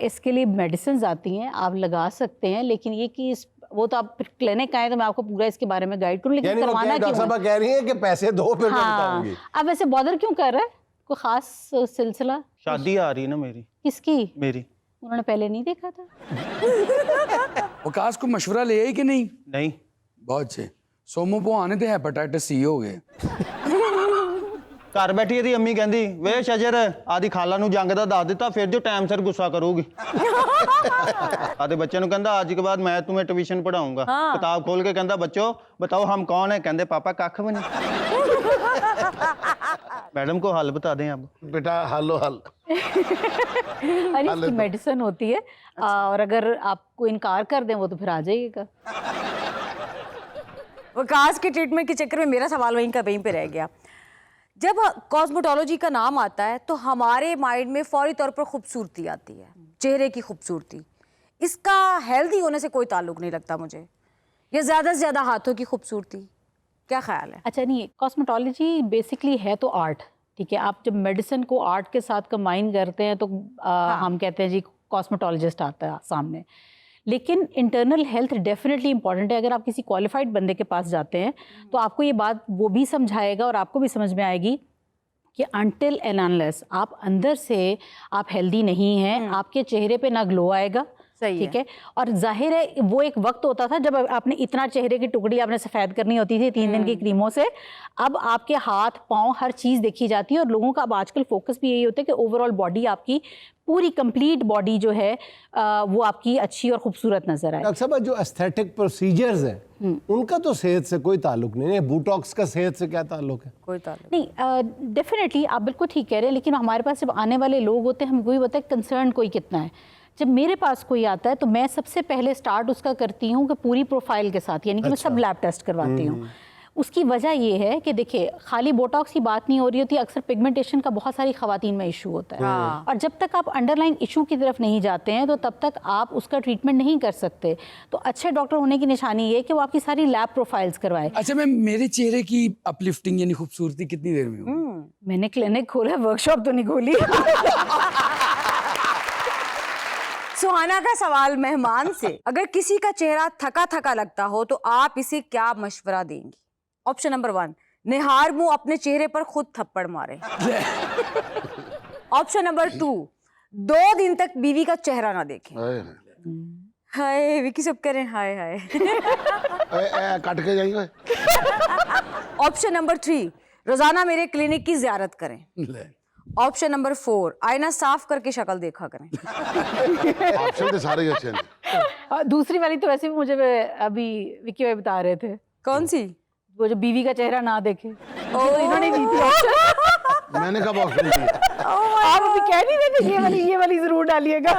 इसके लिए मेडिसिन आती हैं, आप लगा सकते हैं, लेकिन ये कि वो तो आप क्लिनिक आए तो मैं आपको पूरा इसके बारे में गाइड करूँ, लेकिन यानी वो करवाना डॉक्टर क्यों साहब कह रही है कि पैसे दो फिर मैं हाँ। बताऊंगी। अब वैसे बॉदर क्यों कर रहा है, कोई खास सिलसिला? शादी आ रही है ना मेरी। किसकी? मेरी उन्होंने पहले नहीं देखा था? वकास को मशवरा ले आई कि नहीं? नहीं। बहुत अच्छे। सोमो भवाने ते हेपेटाइटिस सी हो गए। घर बैठी ਇਹਦੀ ਅੰਮੀ ਕਹਿੰਦੀ ਵੇ ਸ਼ਜਰ ਆਦੀ ਖਾਲਾ ਨੂੰ ਜੰਗ ਦਾ ਦੱਸ ਦਿੱਤਾ ਫਿਰ ਜੋ ਟਾਈਮ ਸਿਰ ਗੁੱਸਾ ਕਰੂਗੀ। ਆਦੇ ਬੱਚੇ ਨੂੰ ਕਹਿੰਦਾ ਅੱਜ ਕੇ ਬਾਅਦ मैं तुम्हें ट्यूशन पढ़ाऊंगा। किताब खोल के कहता बच्चों बताओ हम कौन है, कहते पापा कख भी नहीं। मैडम को हल बता दें अब। बेटा हलो हल। अरे इसकी मेडिसिन होती है और अगर आपको इनकार कर दें वो तो फिर आ जाइएगा। विकास के ट्रीटमेंट के चक्कर में मेरा सवाल वहीं का वहीं पे रह गया। जब कॉस्मेटोलॉजी का नाम आता है तो हमारे माइंड में फौरी तौर पर खूबसूरती आती है, चेहरे की खूबसूरती। इसका हेल्दी होने से कोई ताल्लुक नहीं लगता मुझे, या ज़्यादा से ज़्यादा हाथों की खूबसूरती, क्या ख्याल है? अच्छा नहीं, कॉस्मेटोलॉजी बेसिकली है तो आर्ट, ठीक है। आप जब मेडिसिन को आर्ट के साथ कंबाइन करते हैं तो हम कहते हैं जी कॉस्मेटोलॉजिस्ट आता है सामने। लेकिन इंटरनल हेल्थ डेफिनेटली इंपॉर्टेंट है। अगर आप किसी क्वालिफाइड बंदे के पास जाते हैं तो आपको ये बात वो भी समझाएगा और आपको भी समझ में आएगी कि अनटिल एंड अनलेस आप अंदर से आप हेल्दी नहीं हैं, आपके चेहरे पे ना ग्लो आएगा। सही ठीक है। और जाहिर है वो एक वक्त होता था जब आपने इतना चेहरे की टुकड़ी आपने सफ़ेद करनी होती थी 3 दिन की क्रीमों से। अब आपके हाथ पाँव हर चीज़ देखी जाती है और लोगों का अब आजकल फोकस भी यही होता है कि ओवरऑल बॉडी आपकी पूरी कंप्लीट बॉडी जो है वो आपकी अच्छी और खूबसूरत नजर आए। डॉक्टर साहब जो एस्थेटिक प्रोसीजर्स हैं उनका तो सेहत से कोई ताल्लुक नहीं है, बोटॉक्स का सेहत से क्या ताल्लुक है? कोई ताल्लुक नहीं, डेफिनेटली आप बिल्कुल ठीक कह रहे हैं, लेकिन हमारे पास जब आने वाले लोग होते हैं हमें वही होता है कंसर्न कोई कितना है। जब मेरे पास कोई आता है तो मैं सबसे पहले स्टार्ट उसका करती हूँ कि पूरी प्रोफाइल के साथ, यानी कि मैं सब लैब टेस्ट करवाती हूँ। उसकी वजह ये है कि देखिए खाली बोटॉक्स की बात नहीं हो रही होती, अक्सर पिगमेंटेशन का बहुत सारी खवातीन में इशू होता है। और जब तक आप अंडरलाइन इशू की तरफ नहीं जाते हैं तो तब तक आप उसका ट्रीटमेंट नहीं कर सकते। तो अच्छे डॉक्टर होने की निशानी ये है कि वो आपकी सारी लैब प्रोफाइल्स करवाए। अच्छा मैं मेरे चेहरे की अपलिफ्टिंग यानी खूबसूरती कितनी देर में होगी? मैंने क्लिनिक खोला, वर्कशॉप तो नहीं खोली। सुहाना का सवाल मेहमान से, अगर किसी का चेहरा थका थका लगता हो तो आप इसे क्या मशवरा देंगी? ऑप्शन नंबर 1, निहार मुंह अपने चेहरे पर खुद थप्पड़ मारे। ऑप्शन नंबर 2, 2 दिन तक बीवी का चेहरा ना देखें। हाय विकी सब करें हाय हाय। कट के जाएंगे। ऑप्शन नंबर 3, रोजाना मेरे क्लिनिक की जियारत करें। ऑप्शन नंबर 4, आईना साफ करके शक्ल देखा करें। ऑप्शन तो सारे ही अच्छे हैं। दूसरी वाली तो वैसे भी मुझे अभी विकी भाई बता रहे थे। कौन सी? वो जो बीवी का चेहरा ना देखे। तो इन्होंने दी थी ऑप्शन। मैंने कब ऑप्शन दिया? आप अभी कह नहीं रहे थे ये वाली जरूर डालिएगा।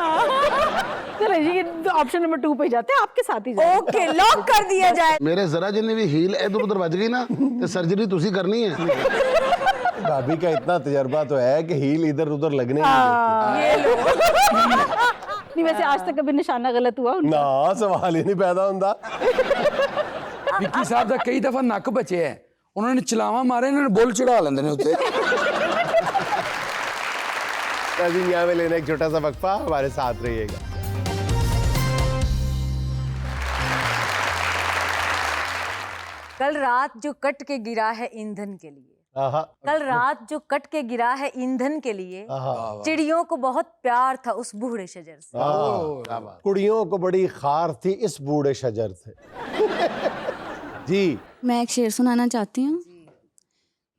चलो ये ऑप्शन नंबर 2 पे जाते हैं, आपके साथ ही जाते हैं। ओके, लॉक कर दिया जाए। मेरे जरा जिन्हें भी हील इधर उधर बज गई ना तो सर्जरी तुसी करनी है। भाभी का इतना तजर्बा तो है कि हील इधर उधर लगने नहीं ये लो। नहीं वैसे आज तक कभी निशाना गलत हुआ देती। उनका? ना सवाल ही नहीं पैदा होता। ਵਿੱਕੀ ਸਾਹਿਬ ਦਾ ਕਈ ਦਫਾ ਨੱਕ ਬਚਿਆ ਹੈ, ਉਹਨਾਂ ਨੇ ਚਲਾਵਾ ਮਾਰੇ, ਇਹਨਾਂ ਨੇ ਬੁੱਲ ਚੜਾ ਲੈਂਦੇ ਨੇ ਉੱਤੇ। नाज़रीन, यहाँ में लेना एक छोटा सा वक्फा, हमारे साथ रहिएगा। कल रात जो कट के गिरा है ईंधन के लिए, आहा, कल रात जो कट के गिरा है ईंधन के लिए, आहा। चिड़ियों को बहुत प्यार था उस बूढ़े शजर से। कुड़ियों को बड़ी खार थी इस बूढ़े शजर से। जी, मैं एक शेर सुनाना चाहती हूँ।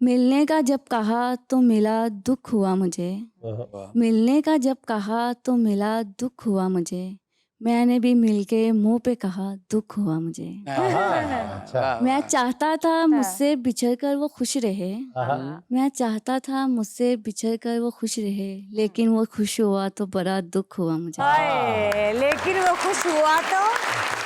मिलने का जब कहा तो मिला, दुख हुआ मुझे। मिलने का जब कहा तो मिला, दुख हुआ मुझे। मैंने भी मिलके मुंह पे कहा, दुख हुआ मुझे। अच्छा। मैं चाहता था मुझसे बिछड़ कर वो खुश रहे। मैं चाहता था मुझसे बिछड़ कर वो खुश रहे, लेकिन वो खुश हुआ तो बड़ा दुख हुआ मुझे। हाय, लेकिन वो खुश हुआ तो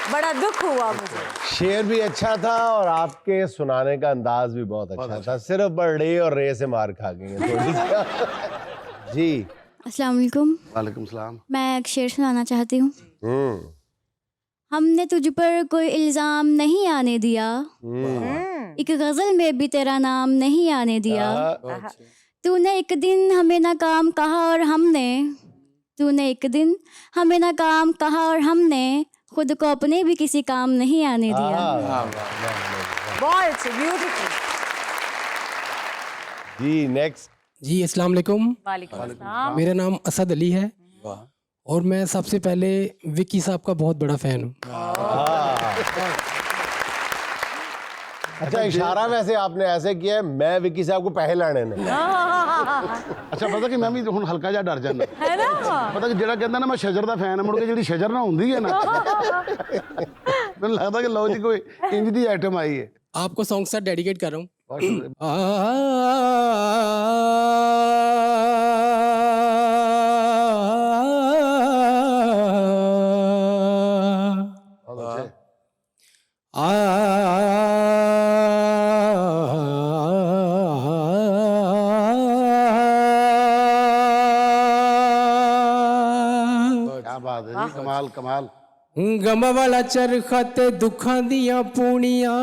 बड़ा दुख हुआ मुझे। शेर भी अच्छा था और आपके सुनाने का अंदाज भी बहुत अच्छा था। सिर्फ बड़े और रे से मार खा गए हैं थोड़ी सी। जी, अस्सलाम वालेकुम। वालेकुम सलाम। मैं एक शेर सुनाना चाहती हूँ। हमने तुझ पर कोई इल्जाम नहीं आने दिया, एक गजल में भी तेरा नाम नहीं आने दिया। तूने एक दिन हमें नाकाम कहा और हमने, तूने एक दिन हमें नाकाम कहा और हमने खुद को अपने भी किसी काम नहीं आने दिया। बहुत अच्छे, ब्यूटीफुल। जी, नेक्स्ट। जी अस्सलाम वालेकुम। वालेकुम अस्सलाम। मेरा नाम असद अली है और मैं सबसे पहले विक्की साहब का बहुत बड़ा फ़ैन हूँ। अच्छा, इशारा वैसे आपने ऐसे किया है, मैं विक्की साहब को पैसे लाने ने। अच्छा, पता कि मैं भी हुण हल्का जा डर जाना है ना? पता कि जेड़ा कहंदा ना मैं शजर दा फैन है, मुड़ के जेड़ी शजर ना हुंदी है ना, मैनूं लगदा कि लो जी कोई इंज दी आइटम आई है। आपको सॉन्ग साथ डेडिकेट कर रहा हूँ। क्या बात है जी, कमाल कमाल। गम वाला चरखा ते दुखां दियां पूनियां।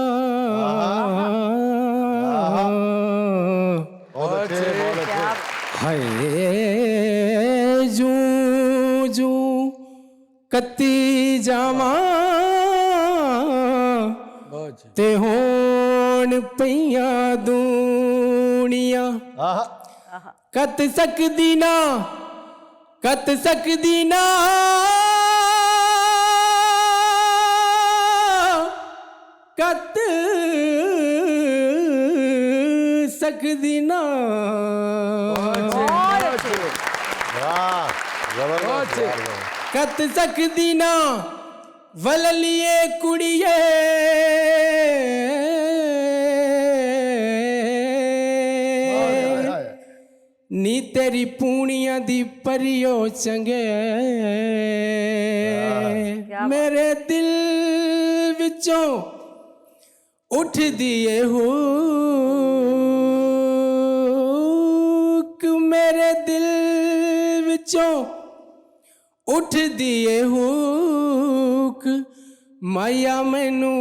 बहुत अच्छे, बहुत अच्छे। हाय जू जू कत्ती जावां ते होण पईयां दूनियां। कत सकदी ना, कत सकदी ना, कत सकदी ना। वाह, जबरदस्त। कत सकदी ना वललिए कुड़िए, नी तेरी पूनिया दी परियो चंगे। मेरे दिल विचों उठ दिए हुक, मेरे दिल विचों उठ दिए हुक। माया मैनू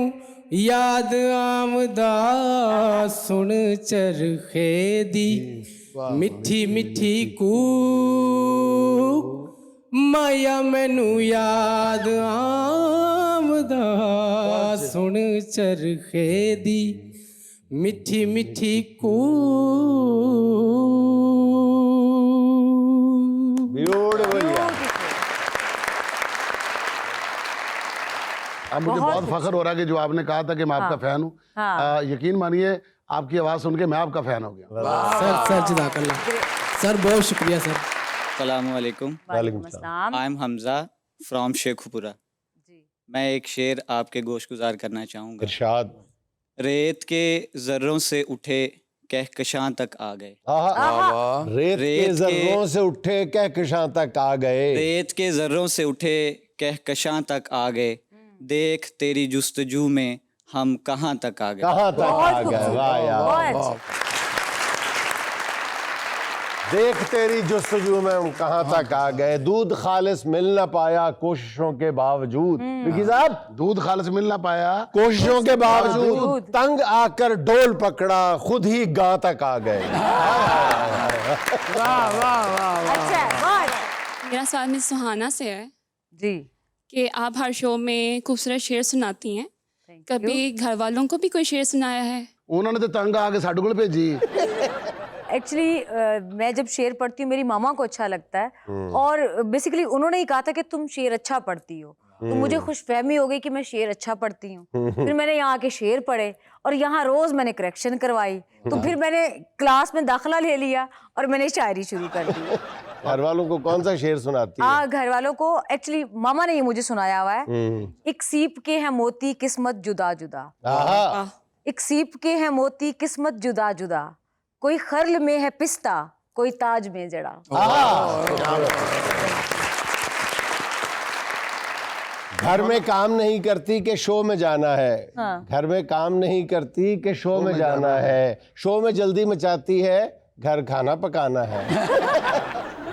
याद आमदा सुन चरखे दी मिठी मिठी कूक। ਮਾਇਆ ਮੈਨੂੰ ਯਾਦ ਆਵਦਾ ਸੁਣ ਚਰਖੇ ਦੀ ਮਿੱਠੀ ਮਿੱਠੀ ਕੂ ब्यूटीफुल यार। अब मुझे बहुत फख्र हो रहा है कि जो आपने कहा था कि मैं आपका फैन हूँ, यकीन मानिए आपकी आवाज़ सुन के मैं आपका फैन हो गया। सर जज़ाकल्लाह सर, बहुत शुक्रिया सर। अस्सलामुअलैकुम। वालेकुम सलाम। I am Hamza from Sheikhupura. मैं एक शेर आपके गोशगुजार करना चाहूँगा। इरशाद। रेत के जर्रों से उठे कहकशां तक आ गए। रेत के जर्रों से उठे कहकशां तक आ गए। रेत के जर्रों से उठे कहकशां तक आ गए। देख तेरी जुस्तजू में हम कहाँ तक आ गए। कहाँ तक आ गए, वाह यार। देख तेरी जुस्तजू में हम कहाँ तक आ गए। दूध खालिस मिल ना पाया कोशिशों के बावजूद। विकी साहब, दूध खालिस मिल ना पाया कोशिशों के बावजूद तंग आकर डोल पकड़ा खुद ही गांव तक आ गए। मेरा सवाल मिस सुहाना से है जी कि आप हर शो में खूबसूरत शेर सुनाती हैं, कभी घर वालों को भी कोई शेर सुनाया है? उन्होंने तो तंग आके साडे कोल भेजी। एक्चुअली मैं जब शेर पढ़ती हूँ मेरी मामा को अच्छा लगता है और बेसिकली उन्होंने ही कहा था कि तुम शेर अच्छा पढ़ती हो, तो मुझे खुशफहमी हो गई कि मैं शेर अच्छा पढ़ती हूँ। फिर मैंने यहाँ के शेर पढ़े और यहाँ रोज मैंने करेक्शन करवाई, तो फिर मैंने क्लास में दाखिला ले लिया और मैंने शायरी शुरू कर दी। घर वालों को कौन सा शेर सुनाती है? घर वालों को एक्चुअली मामा ने ये मुझे सुनाया हुआ है। एक सीप के हैं मोती किस्मत जुदा जुदा। एक सीप के हैं मोती किस्मत जुदा जुदा, कोई खर्ल में है पिस्ता कोई ताज में जड़ा। घर में काम नहीं करती कि शो में जाना है। घर में काम नहीं करती कि शो में जाना है। शो में जल्दी मचाती है, घर खाना पकाना है।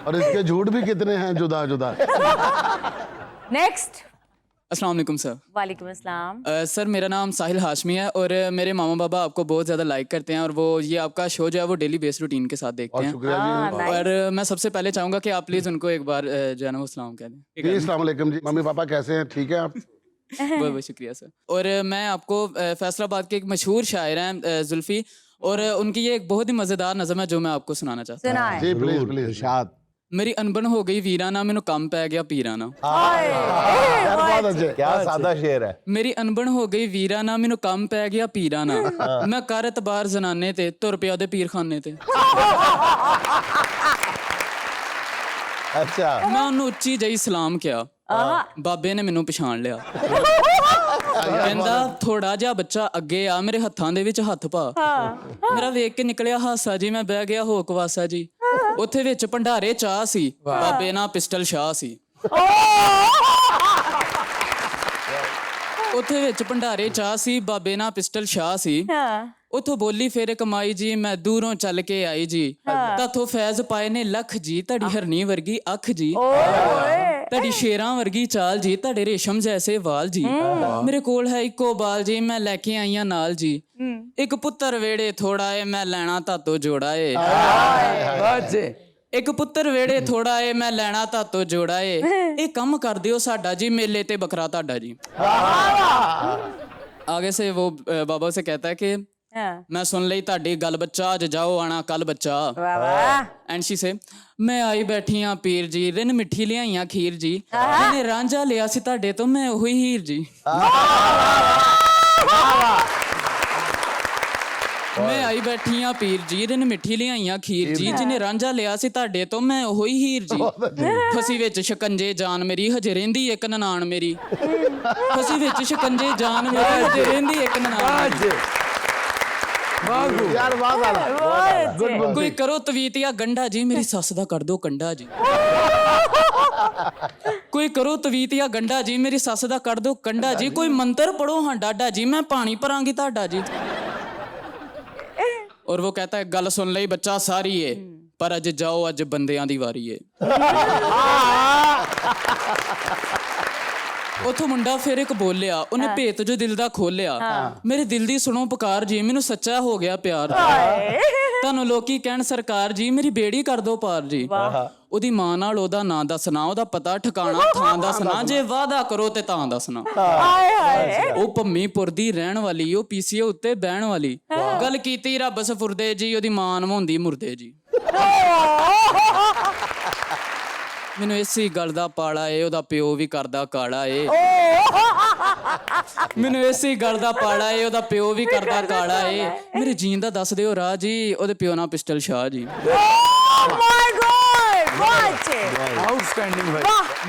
और इसके झूठ भी कितने हैं जुदा जुदा। नेक्स्ट। अस्सलाम वालेकुम सर। वालेकुम अस्सलाम। सर मेरा नाम साहिल हाशमी है और मेरे मामा बाबा आपको बहुत ज़्यादा लाइक करते हैं और वो ये आपका शो जो है वो डेली बेस रूटीन के साथ देखते हैं। शुक्रिया जी। और मैं सबसे पहले चाहूँगा कि आप प्लीज़ उनको एक बार जो है ना वो सलाम कह दें। जी अस्सलाम वालेकुम जी। मम्मी पापा कैसे हैं, ठीक है आप? बहुत बहुत शुक्रिया सर। और मैं आपको फैसलाबाद के एक मशहूर शायर हैं जुल्फी, और उनकी ये एक बहुत ही मज़ेदार नज़म है जो मैं आपको सुनाना चाहता हूँ। जी प्लीज प्लीज। इरशाद। मेरी अनबन हो गई वीराना मैनू कम पै गया पीराना। क्या सादा शेर है। मेरी अनबन हो गई वीराना मैनू कम पै गया पीराना, मैं कर एतबार जनाने ते तुर पिया दे पीरखाने ते। अच्छा। मैं उन्हें उच्ची जही सलाम किया, बाबे ने मैनू पछाण लिया। कहंदा थोड़ा जिहा बच्चा अगे आ मेरे हत्थां दे विच हत्थ पा। मेरा वेख के निकलिया हासा जी, मैं बह गया हो कवासा जी। उत्थे विच भंडारे चाह सी, बाबे ना पिस्टल शाह सी। उत्थे विच भंडारे चाह सी, बाबे ना पिस्टल शाह सी। उथों बोली फेरे कमाई जी, मैं दूरों चल के आई जी। ताथों फैज पाए ने लख जी, तड़ी हरनी वर्गी अख जी। तड़ी शेरां वर्गी चाल जी, तड़े रेशम जैसे वाल जी। मेरे कोल है इको बाल जी, मैं लेके आई हां नाल जी। एक पुत्तर वेड़े थोड़ा है, मैं लैना तातो जोड़ा है। एक पुत्तर वेड़े थोड़ा है, मैं लैना तातो जोड़ा है। एक कम कर दियो साडा जी, मेले ते बकरा ताडा जी। आगे से वो बाबा से कहता है कि मैं सुन ली ताड़ी गल बच्चा, अज जाओ आना कल बच्चा। एंड शी से मैं आई बैठी हाँ पीर जी, रिन मिठी लियाइया खीर जी। मैंने रांझा लिया सी ताड़े तो मैं वही हीर जी। मैं आई बैठी हाँ पीर जी, रिन मिठी लियाइया खीर जी। जिन्हें रांझा लिया सी ताड़े तो मैं वही हीर जी। फसी विच शिकंजे जान मेरी, हजे रहिंदी एक ननान मेरी। फसी विच शिकंजे जान मेरी, हजे रहिंदी एक ननान मेरी। यार कोई करो तवीत या गंढा जी, मेरी सस दा कर दो कंडा जी। कोई करो तवीत या गंढा जी, मेरी सस दा कर दो कंडा जी। कोई मंत्र पढ़ो हाँ डाडा जी, मैं पानी भरांगी ताडा जी। और वो कहता है गल सुन लई बच्चा सारी है, पर अज जाओ अज बंदियां दी वारी है। उथों मुंडा फिर एक बोलिया, उन्हें भेत जो दिल दा खोलिया। मेरे दिल दी सुनो पुकार जी, मैनू सच्चा हो गया प्यार। ਤੁਹਾਨੂੰ ਲੋਕੀ ਕਹਿਣ ਸਰਕਾਰ ਜੀ ਮੇਰੀ ਬੇੜੀ ਕਰ ਦਿਓ ਪਾਰ ਜੀ ਉਹਦੀ ਮਾਂ ਨਾਲ ਉਹਦਾ ਨਾਂ ਦੱਸਣਾ ਉਹਦਾ ਪਤਾ ਠਿਕਾਣਾ ਥਾਂ ਦੱਸਣਾ ਜੇ ਵਾਅਦਾ ਕਰੋ ਤੇ ਤਾਂ ਦੱਸਣਾ ਹਾਏ ਹਾਏ ਉਹ ਭੰਮੀਪੁਰ ਦੀ ਰਹਿਣ ਵਾਲੀ ਉਹ ਪੀਸੀਓ ਉੱਤੇ ਬਹਿਣ ਵਾਲੀ ਗੱਲ ਕੀਤੀ ਰੱਬ ਸਫੁਰਦੇ ਜੀ ਉਹਦੀ ਮਾਂ ਨਵਾਉਂਦੀ ਮੁਰਦੇ ਜੀ ਮੈਨੂੰ ਇਸੇ ਗੱਲ ਦਾ ਪਾਲਾ ਏ ਉਹਦਾ ਪਿਓ ਵੀ ਕਰਦਾ ਕਾਲਾ ਏ ਮੈਨੂੰ ਇਸੇ ਗੱਲ ਦਾ ਪਾਲਾ ਏ ਉਹਦਾ ਪਿਓ ਵੀ ਕਰਦਾ ਕਾਲਾ ਏ ਮੇਰੇ ਜੀਣ ਦਾ ਦੱਸ ਦਿਓ ਰਾਹ ਜੀ ਉਹਦੇ ਪਿਓ ਨਾਲ ਪਿਸਟਲ ਸ਼ਾਹ ਜੀ ਮਾਈ ਗॉड ਵਾਚ आउटस्टैंडिंग भाई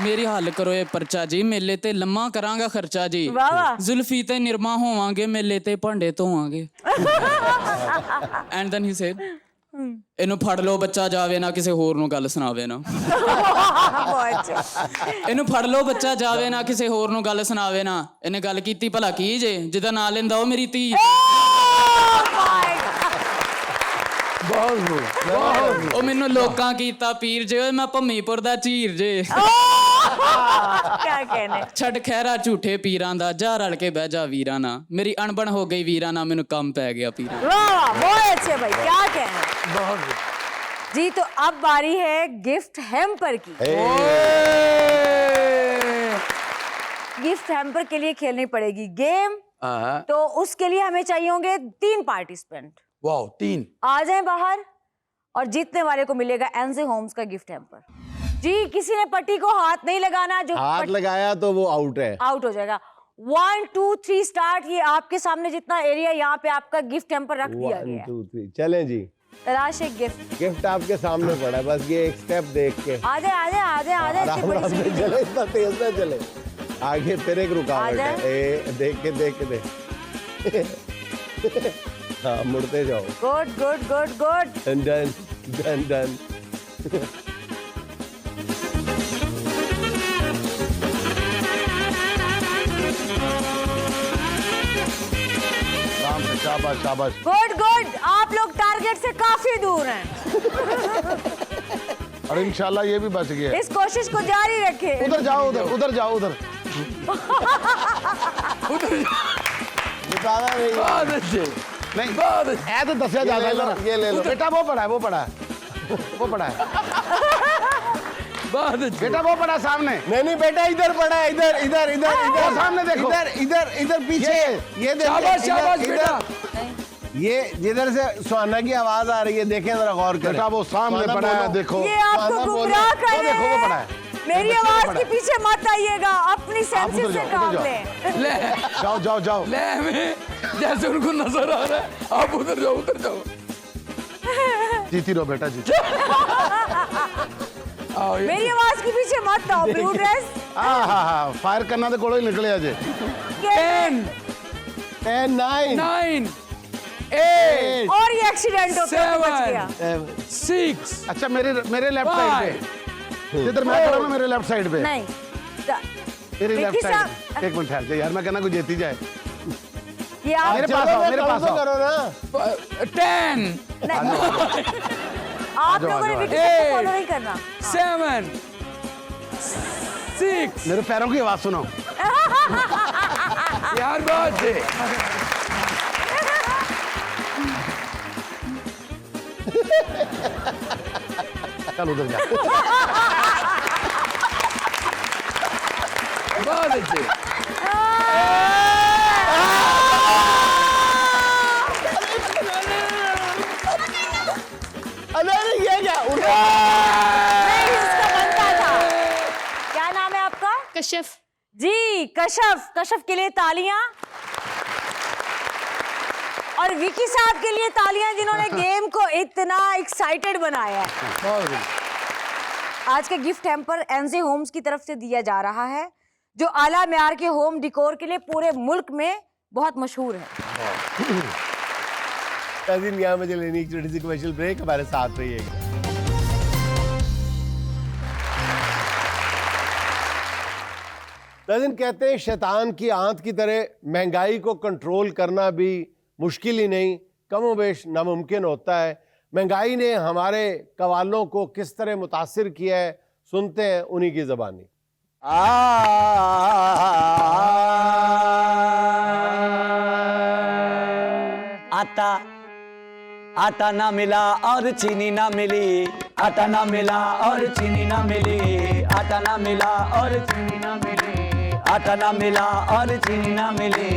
ਮੇਰੀ ਹੱਲ ਕਰੋ ਇਹ ਪਰਚਾ ਜੀ ਮੇਲੇ ਤੇ ਲੰਮਾ ਕਰਾਂਗਾ ਖਰਚਾ ਜੀ ਵਾਹ ਵਾਹ ਜ਼ੁਲਫੀ ਤੇ ਨਿਰਮਾ ਹੋਵਾਂਗੇ ਮੇਲੇ ਤੇ ਭਾਂਡੇ ਧੋਵਾਂਗੇ ਐਂਡ ਦੈਨ ਹੀ ਸੇਡ ਇਹਨੂੰ ਫੜ ਲਓ ਬੱਚਾ ਜਾਵੇ ਨਾ ਕਿਸੇ ਹੋਰ ਨੂੰ ਗੱਲ ਸੁਣਾਵੇ ਨਾ ਇਹਨੂੰ ਫੜ ਲਓ ਬੱਚਾ ਜਾਵੇ ਨਾ ਕਿਸੇ ਹੋਰ ਨੂੰ ਗੱਲ ਸੁਣਾਵੇ ਨਾ ਇਹਨੇ ਗੱਲ ਕੀਤੀ ਭਲਾ ਕੀ ਜੇ ਜਿਹਦਾ ਨਾਂ ਲੈਂਦਾ ਉਹ ਮੇਰੀ ਧੀ बहुत ਉਹ ਮੈਨੂੰ ਲੋਕਾਂ ਕੀਤਾ ਪੀਰ ਜੇ ਓਏ ਮੈਂ ਭੰਮੀਪੁਰ ਦਾ ਝੀਰ ਜੇ क्या कहने ਛੱਡ ਖਹਿਰਾ ਝੂਠੇ ਪੀਰਾਂ ਦਾ ਜਾ ਰਲ ਕੇ ਬਹਿ ਜਾ ਵੀਰਾਂ ਨਾਲ ਮੇਰੀ ਅਣਬਣ ਹੋ ਗਈ ਵੀਰਾਂ ਨਾਲ ਮੈਨੂੰ ਕੰਮ ਪੈ ਗਿਆ ਪੀਰਾਂ वाह बहुत अच्छे भाई क्या कहने जी तो अब बारी है गिफ्ट हैम्पर की गिफ्ट हैम्पर के लिए खेलनी पड़ेगी गेम तो उसके लिए हमें चाहिए होंगे 3 पार्टिसिपेंट वाओ 3 आ जाएं बाहर और जीतने वाले को मिलेगा एनजे होम्स का गिफ्ट हैम्पर जी किसी ने पट्टी को हाथ नहीं लगाना जो हाथ लगाया तो वो आउट है आउट हो जाएगा 1 2 3 स्टार्ट ये आपके सामने जितना एरिया यहाँ पे आपका गिफ्ट हैम्पर रख दिया 1 गया 2 3 चलें जी तलाश एक गिफ्ट गिफ्ट आपके सामने पड़ा है बस ये एक स्टेप देख के आ जाए आ जाए आ जाए आ जाए इतनी आराम बड़ी आराम से सीढ़ी। चले इतना तेज ना चले आगे तेरे एक रुकावट आ है देख के देख हाँ मुड़ते जाओ good good good good done done done done आराम से शाबाश शाबाश गुड गुड आप लोग टारगेट से काफी दूर हैं और इंशाल्लाह ये भी बच गया इस कोशिश को जारी रखें उधर जाओ उधर जाओ उधर निकाला नहीं बहुत अच्छे नहीं ऐ तो दसिया जा ये ले लो, ये ले लो। बेटा वो पड़ा है वो पड़ा है वो पड़ा है बहुत अच्छे बेटा वो पड़ा सामने नहीं बेटा इधर पड़ा है इधर इधर इधर वो इधर सामने देखो इधर इधर इधर पीछे ये देखो शाबाश शाबाश इधर बेटा ये जिधर से सुहाना की आवाज आ रही है देखें जरा गौर करें बेटा वो सामने सुहाना पड़ा है बोलो। देखो ये आपको खाना बोलो। गुमराह कर वो रहे देखो वो पड़ा हैं है मेरी वो आवाज पड़ा के है। पीछे मत आइएगा अपनी सेंसेस उधर से जाओ, काम उधर लें ले जाओ जाओ जाओ ले हमें जैसे उनको नजर आ रहा है आप उधर जाओ जीती रहो बेटा जीती आओ ये मेरी आवाज के पीछे मत आओ ब्लू ड्रेस हाँ फायर करना तो कोलो ही निकले अजय 10 10 9 9 8 और ये एक्सीडेंट हो गया बच गया 6 अच्छा मेरे लेफ्ट साइड पे जिधर मैं खड़ा हूं ना मेरे लेफ्ट साइड पे नहीं मेरी विक्की लेफ्ट साहब, साइड एक मिनट ठहर जा यार मैं कहना कोई जीती जाए ये आप मेरे पास आओ मेरे पास आओ करो ना 10 आप लोगों ने विक्की साहब को फॉलो नहीं करना 7 6 मेरे पैरों की आवाज सुनो यार बहुत है चल उधर जा बहुत अच्छे अरे ये क्या नहीं इसका बनता था क्या नाम है आपका कश्यप जी कशफ कशफ के लिए तालियां और विकी साहब के लिए तालियां जिन्होंने गेम को इतना एक्साइटेड बनाया है आज का गिफ्ट हैम्पर एनजे होम्स की तरफ से दिया जा रहा है जो आला म्यार के होम डिकोर के लिए पूरे मुल्क में बहुत मशहूर है नाज़रीन यहाँ मुझे लेनी एक छोटी सी कमर्शियल ब्रेक हमारे साथ रहिएगा नाज़रीन कहते हैं शैतान की आंत की तरह महंगाई को कंट्रोल करना भी मुश्किल ही नहीं कमोबेश नामुमकिन होता है महंगाई ने हमारे कवालों को किस तरह मुतासिर किया है सुनते हैं उन्हीं की ज़बानी आता आटा ना मिला और चीनी ना मिली, आटा ना मिला और चीनी ना मिली, आटा ना मिला और चीनी ना मिली, आटा ना मिला और चीनी ना मिली,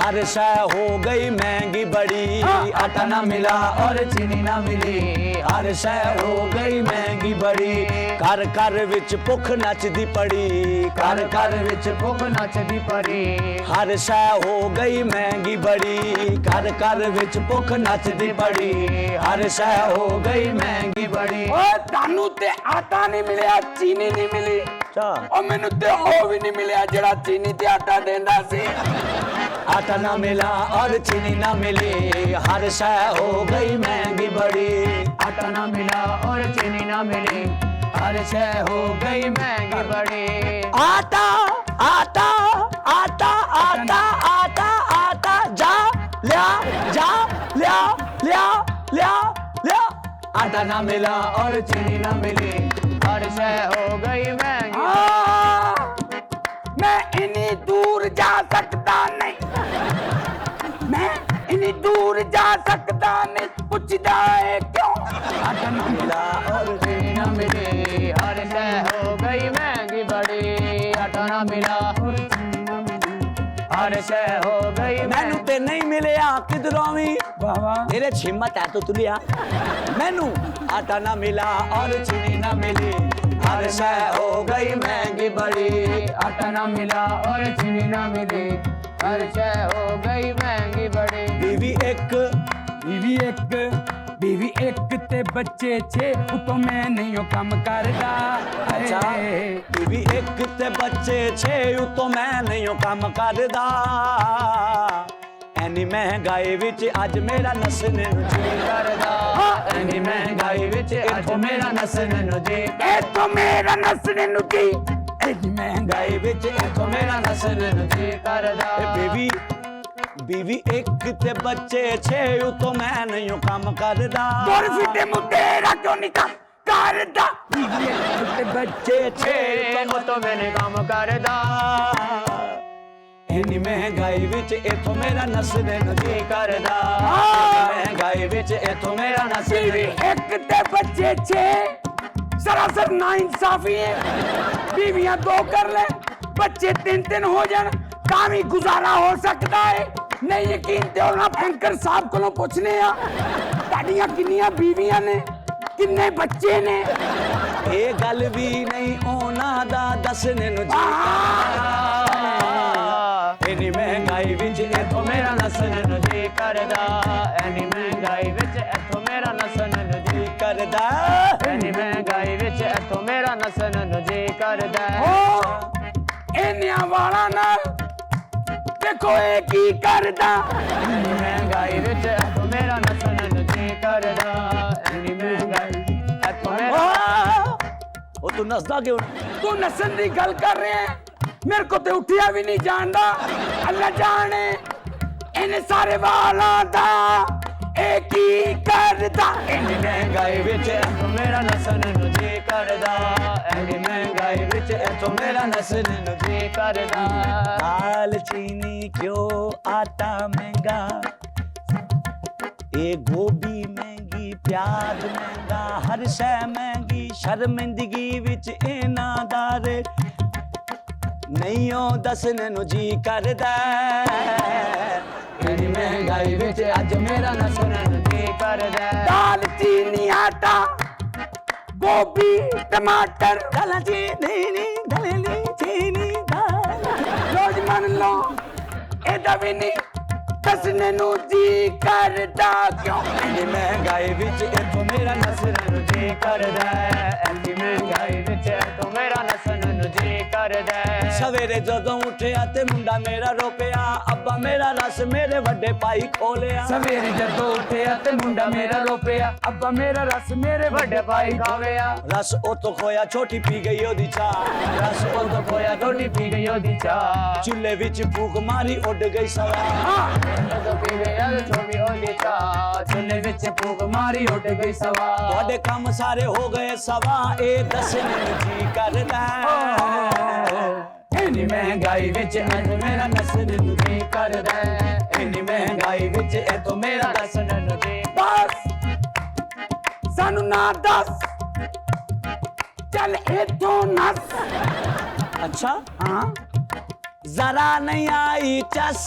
हर शय हो गई महंगी बड़ी, आटा ना मिला और चीनी ना मिली, हर शय हो गई महंगी बड़ी, घर घर विच भुख नचदी पड़ी, घर घर विच भुख नचदी पड़ी, हर शय हो गई महंगी बड़ी, घर घर विच भुख नचदी पड़ी, हर शय हो गई महंगी बड़ी। ਓਏ ਤੁਹਾਨੂੰ ਤੇ ਆਟਾ ਨਹੀਂ ਮਿਲਿਆ, ਚੀਨੀ ਨਹੀਂ ਮਿਲੀ, ਉਹ ਮੈਨੂੰ ਤੇ ਉਹ ਵੀ ਨਹੀਂ ਮਿਲਿਆ ਜਿਹੜਾ ਚੀਨੀ ਤੇ ਆਟਾ ਦਿੰਦਾ ਸੀ। आटा ना मिला और चीनी ना मिली, हर शय हो गई महंगी बड़ी, आटा ना मिला और चीनी ना मिली, हर शय हो गई महंगी बड़ी। आटा आटा आटा आटा आटा आटा जा लिया जा लिया लिया लिया लिया, आटा ना मिला और चीनी ना मिली, हर शय हो गई महंगी। मैं इन्नी दूर जा सकता नहीं, मैं इन्नी दूर जा सकता नहीं, पुछदा है क्यों? आटा ना मिला और चीनी ना मिली, हर शय हो गई महंगी बड़ी, आटा ना मिला और चीनी ना मिली, हर शय हो गई। मैनू ते नहीं मिलिया किधरों भी, तेरे छिम्मत है तो तुलिया, मैनू आटा ना मिला और चीनी ना मिली, हर शय हो गई महंगी बड़ी, आटा ना मिला और चीनी ना मिली, हर शय हो गई महंगी बड़ी। बीवी एक ते बच्चे छे, तो मैं नहीं हो कम करदा। अच्छा, बीवी एक ते बच्चे छे, तो मैं नहीं हो कम करदा, एनी महंगाई विच अज मेरा नसने नू जी करदा, एनी महंगाई विच अज मेरा नसने नू जी, तो मेरा नसने नू जी, एनी महंगाई विच तो मेरा नसने नू जी करदा। बीवी एक ते बच्चे छे, तो मैं नहीं हूं काम करदा, तोर फिटे मु तेरा क्यों नहीं काम करदा? बीवी एक ते बच्चे छे, तो मैं नहीं काम करदा, इन्नी महंगाई विच इथों मेरा नसने नू जी करदा, महंगाई विच इथों मेरा नसने। एक ते बच्चे छे, सरासर नाइंसाफी है, बीवियां 2 कर ले, बच्चे 3 हो जान, काम ही गुजारा हो सकता है। नहीं यकीन ते होना बैंकर साहब को पूछने आ, ताड़ियां किन्नियां बीवियां ने, किन्ने बच्चे ने? ये गल भी नहीं ओना दा दसने नू जी, इन्नी महंगाई विच इथों मेरा नसने नू जी करदा, इन्नी महंगाई विच इथों मेरा नसने नू जी करदा, इन्नी महंगाई विच इथों मेरा नसने नू जी करदा। इन्नियां वाला नाल देखो ये की करदा, इन्नी महंगाई विच इथों मेरा नसने नू जी करदा, इन्नी महंगाई इथों मेरा। ओ तू नसदा क्यों? तू नसन दी गल कर रहे हैं, मेरे को तो उठिया भी नहीं जानदा, अल्लाह जाने इन सारे वाला दा एक ही करदा, इन्नी महंगाई विच इथों मेरा नसने नू जी करदा, इन्नी महंगाई विच इथों मेरा नसने नू जी करदा। दाल चीनी क्यों आटा महंगा, ये गोभी महंगी प्याज महंगा, हर शय महंगी, शर्मिंदगी विच इना दा रेट नहीं हो दसने नू जी करदा, इन्नी महंगाई विच अज मेरा नसने नू जी करदा। दाल चीनी आटा गोभी टमाटर, दाल चीनी दलेली चीनी दाल, रोज मन लो एदा भी नहीं दसने नू जी करदा क्यों? इन्नी महंगाई विच इथों मेरा नसने नू जी करदा, इन्नी महंगाई विच इथों मेरा नसने नू जी करदा। सवेरे जदों उठिया ते मुंडा मेरा रोपिया, अब्बा मेरा रस मेरे वड्डे भाई खोलिया, सवेरे जदों उठिया ते मुंडा मेरा रोपिया, अब्बा मेरा रस मेरे वड्डे भाई खावेया, रस ओतो खोया छोटी पी गई ओदी चाह, रस ओतो खोया छोटी पी गई ओदी चाह, चूल्हे विच फूक मारी उड़ गई सवा, पी गई छोटी ओदी चाह, चूल्हे विच फूक मारी उड़ गई सवा, तुहाडे काम सारे हो गए सवा, ए दसने नू जी करदा, इन्नी महंगाई विच अज मेरा नसने नू जी करदा, इन्नी महंगाई विच इथों मेरा नसने नू जी। बस सानू ना दस चल इथों नस। अच्छा हाँ जरा नहीं आई चस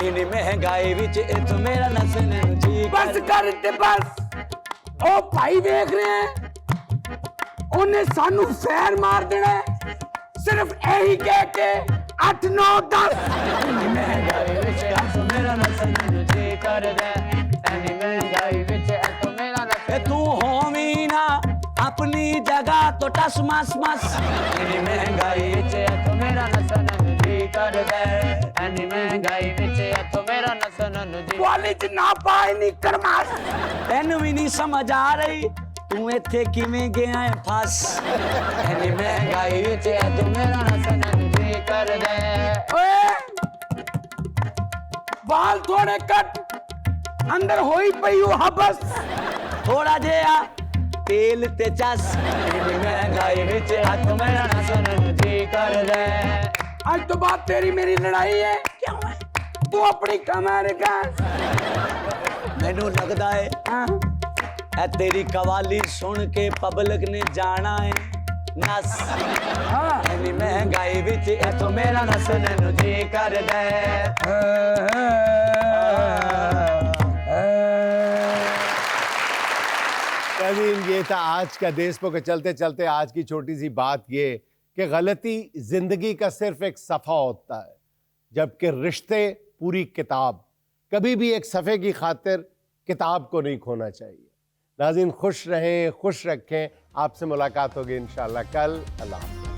इन महंगाई विच इथ मेरा नसन जी बस कर ते बस। ओ भाई देख रहे हैं उन्हें सानू फैर मार देना है सिर्फ यही कह के 8 9 10। महंगाई विच इथ मेरा नसन जी कर दे एनी महंगाई विच इथ मेरा नसन तू होवी ना अपनी जगह तो टस मस मस एनी महंगाई विच इथ मेरा नसन जी कर दे एनी महंगाई विच इथ मेरा नसन जी कॉलेज ना पाए नहीं करमास। ਤੈਨੂੰ ਵੀ ਨਹੀਂ ਸਮਝ ਆ ਰਹੀ ਤੂੰ ਇੱਥੇ ਕਿਵੇਂ ਗਿਆ ਹੈ ਫਸ ਐਨੀ ਮਹਿੰਗਾਈ ਵਿੱਚ ਅੱਜ ਮੇਰਾ ਨਸਨ ਜੀ ਕਰਦਾ ओए बाल थोड़े कट अंदर होई पई हो हबस। ਥੋੜਾ ਜਿਹਾ ਤੇਲ ਤੇ ਚਸ ਐਨੀ ਮਹਿੰਗਾਈ ਵਿੱਚ ਅੱਜ ਮੇਰਾ ਨਸਨ ਜੀ ਕਰਦਾ आज तो बात तेरी मेरी लड़ाई है। क्यों है तू अपनी कमर का ਮੈਨੂੰ ਲੱਗਦਾ ਹੈ ਇਹ ਤੇਰੀ ਕਵਾਲੀ ਸੁਣ ਕੇ ਪਬਲਿਕ ਨੇ ਜਾਣਾ ਹੈ ਨਸ ਐਨੀ ਮਹਿੰਗਾਈ ਵਿੱਚ ਇੱਥੋਂ ਮੇਰਾ ਨਸਨ ਜੀ ਕਰਦਾ नाज़रीन, ये था आज का देशमुख के चलते चलते आज की छोटी सी बात ये कि गलती जिंदगी का सिर्फ एक सफ़ा होता है जबकि रिश्ते पूरी किताब। कभी भी एक सफ़े की खातिर किताब को नहीं खोना चाहिए। नाज़रीन, खुश रहें, खुश रखें। आपसे मुलाकात होगी इंशाअल्लाह कल। अल्लाह हाफ़िज़।